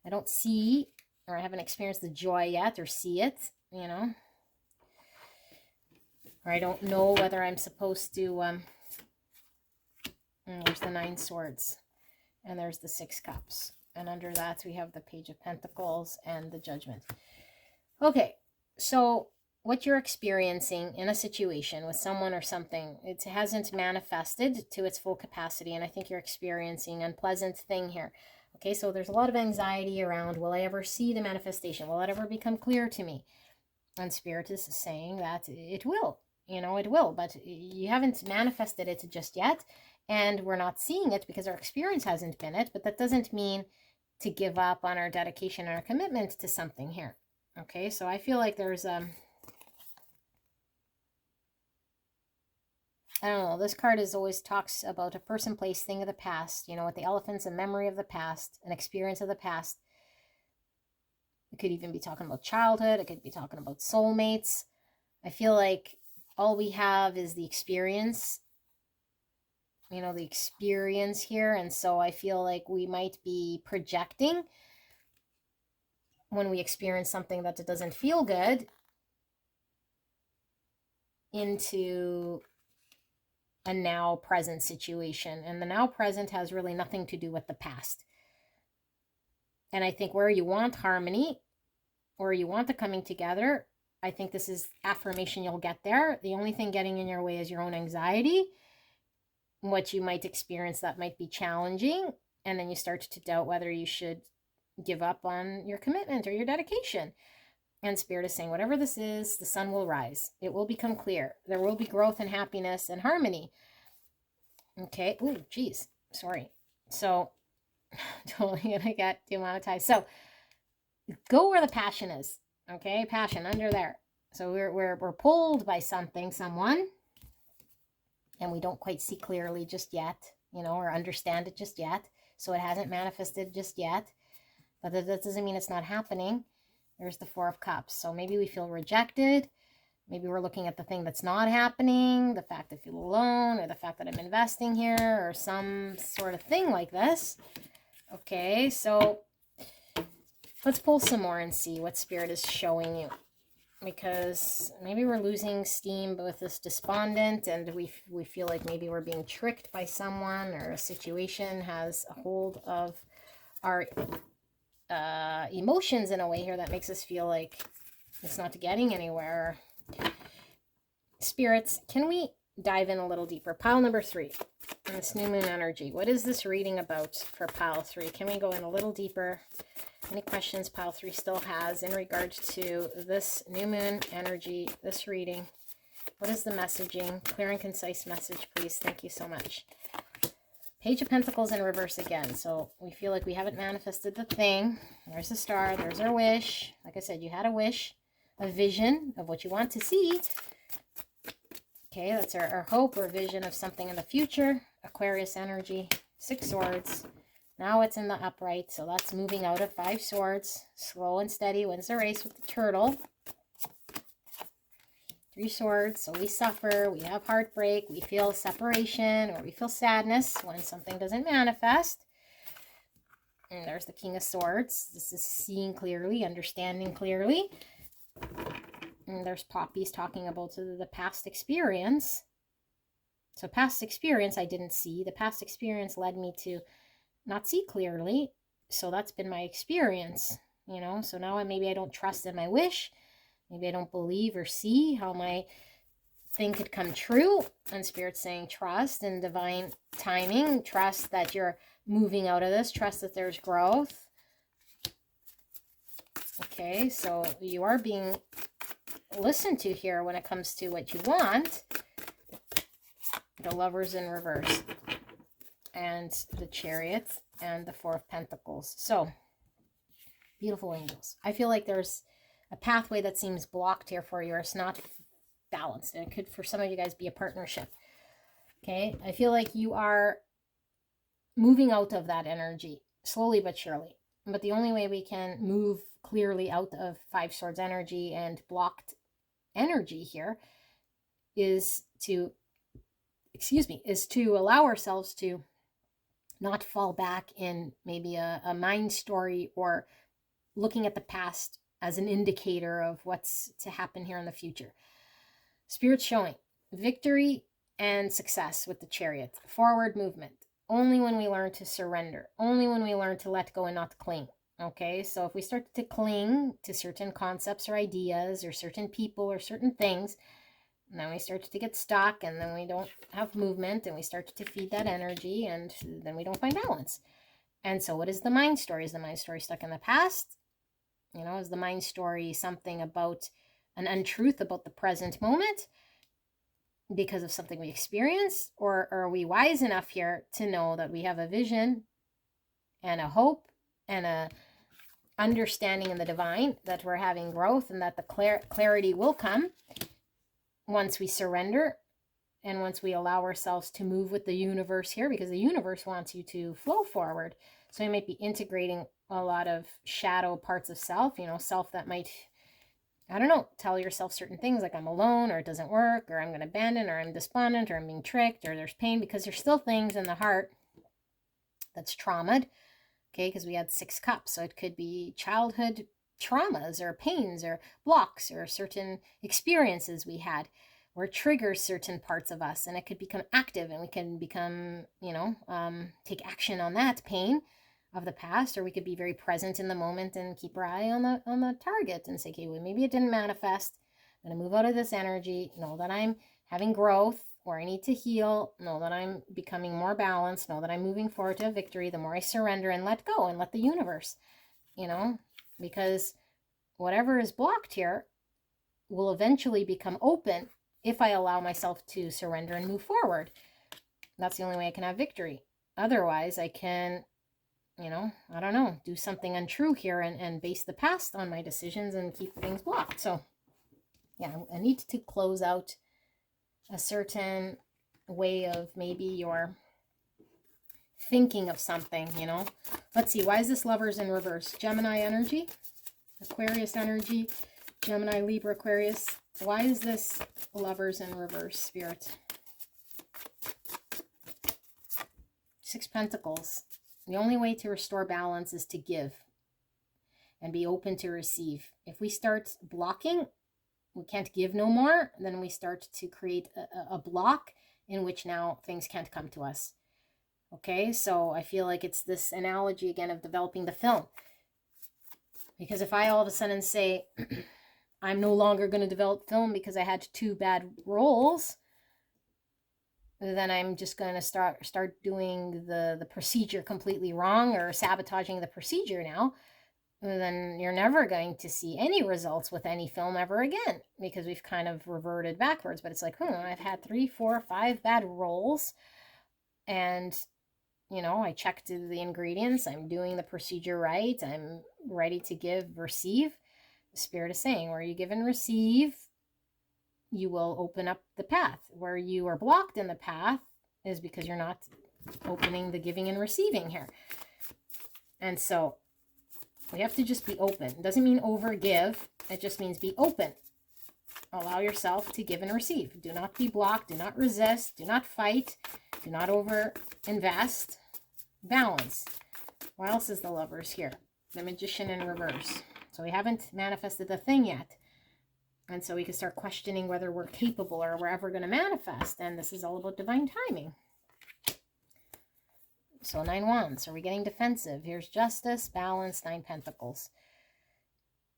I don't see, or I haven't experienced the joy yet, or see it, you know. Or I don't know whether I'm supposed to, there's the 9 swords. And there's the 6 cups. And under that, we have the Page of Pentacles and the Judgment. Okay, so what you're experiencing in a situation with someone or something, it hasn't manifested to its full capacity. And I think you're experiencing an unpleasant thing here. Okay, so there's a lot of anxiety around, will I ever see the manifestation? Will it ever become clear to me? And Spirit is saying that it will. You know, it will, but you haven't manifested it just yet. And we're not seeing it because our experience hasn't been it. But that doesn't mean to give up on our dedication and our commitment to something here. Okay, so I feel like there's I don't know, this card is always talks about a person, place, thing of the past. You know, with the elephants, a memory of the past, an experience of the past. It could even be talking about childhood. It could be talking about soulmates. I feel like all we have is the experience. You know, the experience here. And so I feel like we might be projecting when we experience something that doesn't feel good into a now present situation. And the now present has really nothing to do with the past. And I think where you want harmony, or you want the coming together, I think this is affirmation you'll get there. The only thing getting in your way is your own anxiety, what you might experience that might be challenging. And then you start to doubt whether you should give up on your commitment or your dedication. And Spirit is saying, whatever this is, the sun will rise. It will become clear. There will be growth and happiness and harmony. Okay. Ooh, geez. Sorry. So, totally gonna get demonetized. So, go where the passion is. Okay? Passion under there. So, we're pulled by something, someone, and we don't quite see clearly just yet, you know, or understand it just yet. So, it hasn't manifested just yet. But that doesn't mean it's not happening. There's the 4 of Cups. So maybe we feel rejected. Maybe we're looking at the thing that's not happening, the fact I feel alone, or the fact that I'm investing here, or some sort of thing like this. Okay, so let's pull some more and see what Spirit is showing you. Because maybe we're losing steam with this despondent, and we feel like maybe we're being tricked by someone, or a situation has a hold of our emotions in a way here that makes us feel like it's not getting anywhere. Spirits, can we dive in a little deeper? Pile number 3, this new moon energy. What is this reading about for pile 3? Can we go in a little deeper? Any questions pile 3 still has in regard to this new moon energy, this reading? What is the messaging? Clear and concise message, please. Thank you so much. Page of Pentacles in reverse again. So we feel like we haven't manifested the thing. There's the star. There's our wish. Like I said, you had a wish, a vision of what you want to see. Okay, that's our hope or vision of something in the future. Aquarius energy. 6 swords. Now it's in the upright. So that's moving out of 5 swords. Slow and steady wins the race with the turtle. 3 swords, so we suffer, we have heartbreak, we feel separation, or we feel sadness when something doesn't manifest. And there's the King of Swords. This is seeing clearly, understanding clearly. And there's Poppies talking about the past experience. So past experience I didn't see. The past experience led me to not see clearly. So that's been my experience, you know. So now maybe I don't trust in my wish. Maybe I don't believe or see how my thing could come true. And Spirit's saying trust in divine timing. Trust that you're moving out of this. Trust that there's growth. Okay, so you are being listened to here when it comes to what you want. The Lovers in reverse. And the Chariot and the 4 of Pentacles. So, beautiful angels. I feel like there's a pathway that seems blocked here for you, or it's not balanced. And it could, for some of you guys, be a partnership. Okay, I feel like you are moving out of that energy, slowly but surely. But the only way we can move clearly out of 5 swords energy and blocked energy here is to, is to allow ourselves to not fall back in maybe a mind story or looking at the past as an indicator of what's to happen here in the future. Spirit's showing victory and success with the Chariot. Forward movement. Only when we learn to surrender. Only when we learn to let go and not cling. Okay, so if we start to cling to certain concepts or ideas or certain people or certain things, and then we start to get stuck, and then we don't have movement, and we start to feed that energy, and then we don't find balance. And so what is the mind story? Is the mind story stuck in the past? You know, is the mind story something about an untruth about the present moment because of something we experienced? Or are we wise enough here to know that we have a vision and a hope and a understanding in the divine, that we're having growth, and that the clarity will come once we surrender and once we allow ourselves to move with the universe here, because the universe wants you to flow forward. So you might be integrating a lot of shadow parts of self, you know, self that might, I don't know, tell yourself certain things like I'm alone, or it doesn't work, or I'm going to abandon, or I'm despondent, or I'm being tricked, or there's pain, because there's still things in the heart that's traumatized. Okay, because we had 6 cups, so it could be childhood traumas or pains or blocks or certain experiences we had or triggers certain parts of us, and it could become active, and we can become, you know, take action on that pain of the past, or we could be very present in the moment and keep our eye on the target and say, okay, well, maybe it didn't manifest. I'm going to move out of this energy, know that I'm having growth, or I need to heal, know that I'm becoming more balanced, know that I'm moving forward to a victory. The more I surrender and let go and let the universe, you know, because whatever is blocked here will eventually become open if I allow myself to surrender and move forward. That's the only way I can have victory. Otherwise, I can, you know, I don't know, do something untrue here and base the past on my decisions and keep things blocked. So, yeah, I need to close out a certain way of maybe you're thinking of something, you know. Let's see, why is this Lovers in reverse? Gemini energy, Aquarius energy, Gemini, Libra, Aquarius. Why is this Lovers in reverse, Spirit? 6 Pentacles. The only way to restore balance is to give and be open to receive. If we start blocking, we can't give no more, then we start to create a block in which now things can't come to us. Okay, so I feel like it's this analogy again of developing the film. Because if I all of a sudden say, I'm no longer going to develop film because I had 2 bad roles, then I'm just going to start doing the procedure completely wrong, or sabotaging the procedure now. Then you're never going to see any results with any film ever again, because we've kind of reverted backwards. But it's like, I've had 3, 4, 5 bad roles, and You know, I checked the ingredients. I'm doing the procedure right. I'm ready to give, receive. The Spirit is saying, where you give and receive, you will open up the path. Where you are blocked in the path is because you're not opening the giving and receiving here. And so we have to just be open. It doesn't mean over give. It just means be open. Allow yourself to give and receive. Do not be blocked. Do not resist. Do not fight. Do not over invest. Balance. What else is the Lovers here? The Magician in reverse. So we haven't manifested the thing yet. And so we can start questioning whether we're capable or we're ever going to manifest. And this is all about divine timing. So 9 Wands. Are we getting defensive? Here's Justice, Balance, 9 Pentacles.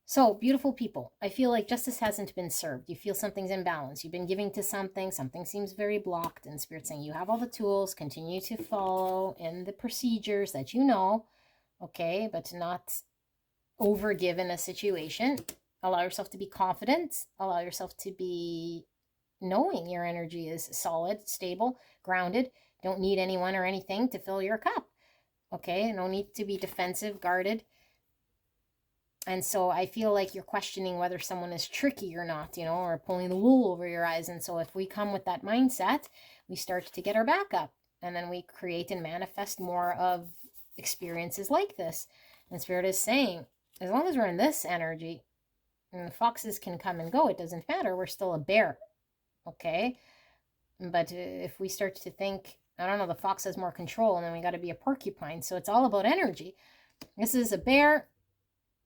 So, beautiful people, I feel like justice hasn't been served. You feel something's imbalance. You've been giving to something. Something seems very blocked. And Spirit saying you have all the tools. Continue to follow in the procedures that you know. Okay, but not overgive in a situation. Allow yourself to be confident. Allow yourself to be knowing your energy is solid, stable, grounded. Don't need anyone or anything to fill your cup. Okay, no need to be defensive, guarded. And so I feel like you're questioning whether someone is tricky or not, you know, or pulling the wool over your eyes. And so if we come with that mindset, we start to get our back up. And then we create and manifest more of experiences like this. And Spirit is saying, as long as we're in this energy, and the foxes can come and go, it doesn't matter. We're still a bear. Okay? But if we start to think, I don't know, the fox has more control, and then we got to be a porcupine. So it's all about energy. This is a bear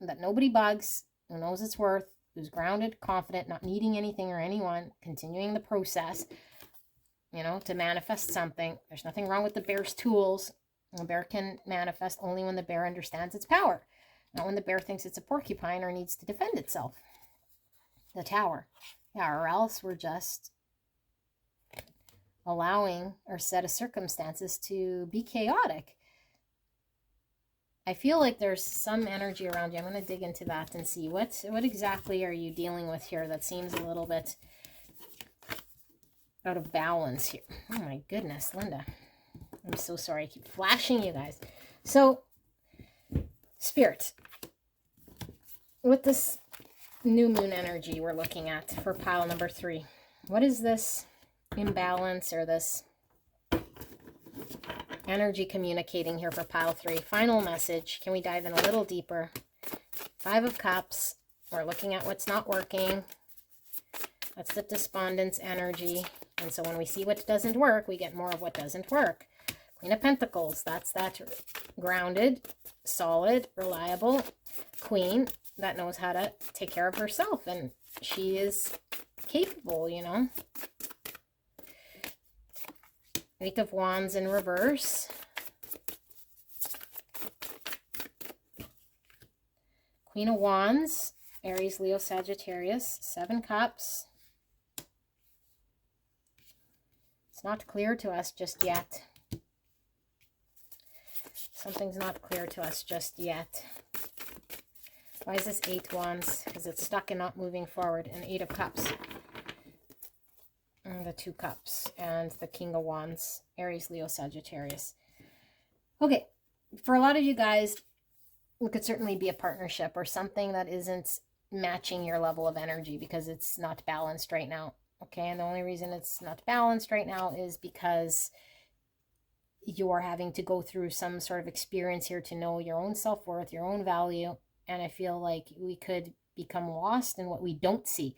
that nobody bugs, who knows its worth, who's grounded, confident, not needing anything or anyone, continuing the process, you know, to manifest something. There's nothing wrong with the bear's tools. The bear can manifest only when the bear understands its power, not when the bear thinks it's a porcupine or needs to defend itself. The Tower. Yeah, or else we're just allowing our set of circumstances to be chaotic. I feel like there's some energy around you. I'm going to dig into that and see what exactly are you dealing with here that seems a little bit out of balance here. Oh my goodness, Linda. I'm so sorry. I keep flashing you guys. So, Spirit, with this new moon energy we're looking at for pile number 3, what is this imbalance or this energy communicating here for pile 3? Final message. Can we dive in a little deeper? 5 of Cups. We're looking at what's not working. That's the despondence energy. And so when we see what doesn't work, we get more of what doesn't work. Queen of Pentacles. That's that grounded, solid, reliable queen that knows how to take care of herself. And she is capable, you know. 8 of Wands in reverse. Queen of Wands, Aries, Leo, Sagittarius. 7 Cups. It's not clear to us just yet. Something's not clear to us just yet. Why is this 8 Wands? Because it's stuck and not moving forward. And 8 of Cups. And the 2 Cups and the King of Wands, Aries, Leo, Sagittarius. Okay, for a lot of you guys, it could certainly be a partnership or something that isn't matching your level of energy because it's not balanced right now. Okay, and the only reason it's not balanced right now is because you're having to go through some sort of experience here to know your own self-worth, your own value. And I feel like we could become lost in what we don't see.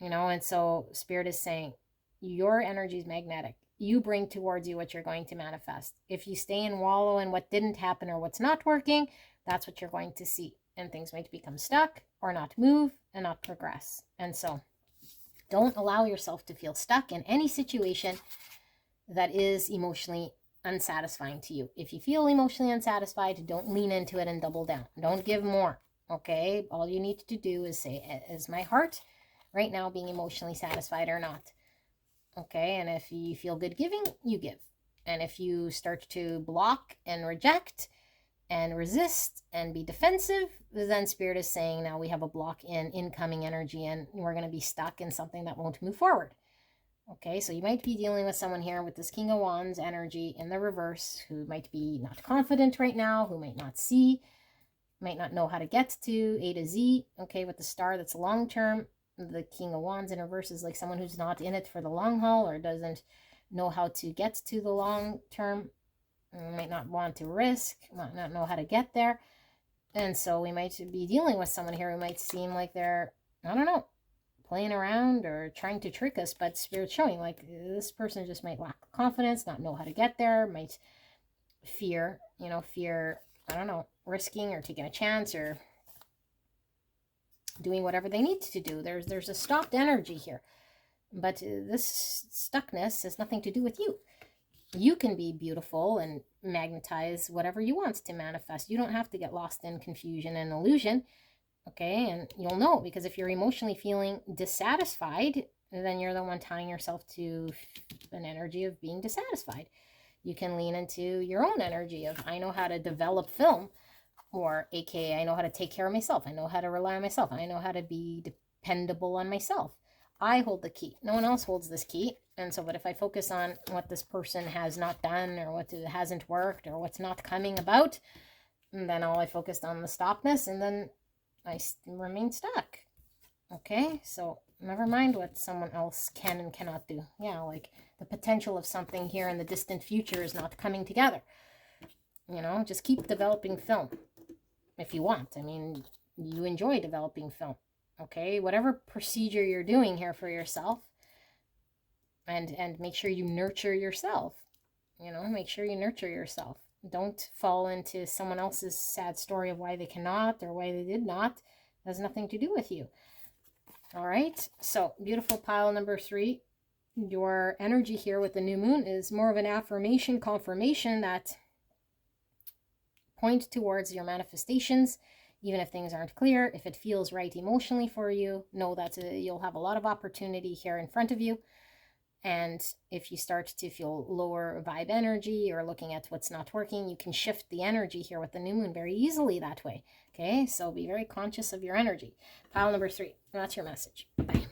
You know, and so Spirit is saying, your energy is magnetic. You bring towards you what you're going to manifest. If you stay and wallow in what didn't happen or what's not working, that's what you're going to see. And things might become stuck or not move and not progress. And so don't allow yourself to feel stuck in any situation that is emotionally unsatisfying to you. If you feel emotionally unsatisfied, don't lean into it and double down. Don't give more. Okay? All you need to do is say, is my heart right now being emotionally satisfied or not? Okay, and if you feel good giving, you give. And if you start to block and reject and resist and be defensive, then Spirit is saying now we have a block in incoming energy and we're going to be stuck in something that won't move forward. Okay, so you might be dealing with someone here with this King of Wands energy in the reverse, who might be not confident right now, who might not see, might not know how to get to A to Z. Okay, with the star, that's long term. The King of Wands in reverse is like someone who's not in it for the long haul, or doesn't know how to get to the long term, might not want to risk, might not know how to get there. And so we might be dealing with someone here who might seem like they're, I don't know, playing around or trying to trick us, but Spirit's showing like this person just might lack confidence, not know how to get there, might fear, I don't know, risking or taking a chance or doing whatever they need to do. There's a stopped energy here. But this stuckness has nothing to do with you. You can be beautiful and magnetize whatever you want to manifest. You don't have to get lost in confusion and illusion. Okay, and you'll know, because if you're emotionally feeling dissatisfied, then you're the one tying yourself to an energy of being dissatisfied. You can lean into your own energy of, I know how to develop film, or aka, I know how to take care of myself. I know how to rely on myself. I know how to be dependable on myself. I hold the key. No one else holds this key. And so, but if I focus on what this person has not done, or what hasn't worked, or what's not coming about, then all I focused on the stopness, and then I remain stuck. Okay, so never mind what someone else can and cannot do. Yeah, like the potential of something here in the distant future is not coming together. Just keep developing film if you want. I mean, you enjoy developing film. Okay, whatever procedure you're doing here for yourself, and make sure you nurture yourself. Make sure you nurture yourself. Don't fall into someone else's sad story of why they cannot or why they did not. It has nothing to do with you. All right, so beautiful pile number 3. Your energy here with the new moon is more of an affirmation, confirmation that point towards your manifestations. Even if things aren't clear, if it feels right emotionally for you, know that you'll have a lot of opportunity here in front of you. And if you start to feel lower vibe energy or looking at what's not working, you can shift the energy here with the new moon very easily that way. Okay, so be very conscious of your energy. Pile number 3, that's your message. Bye.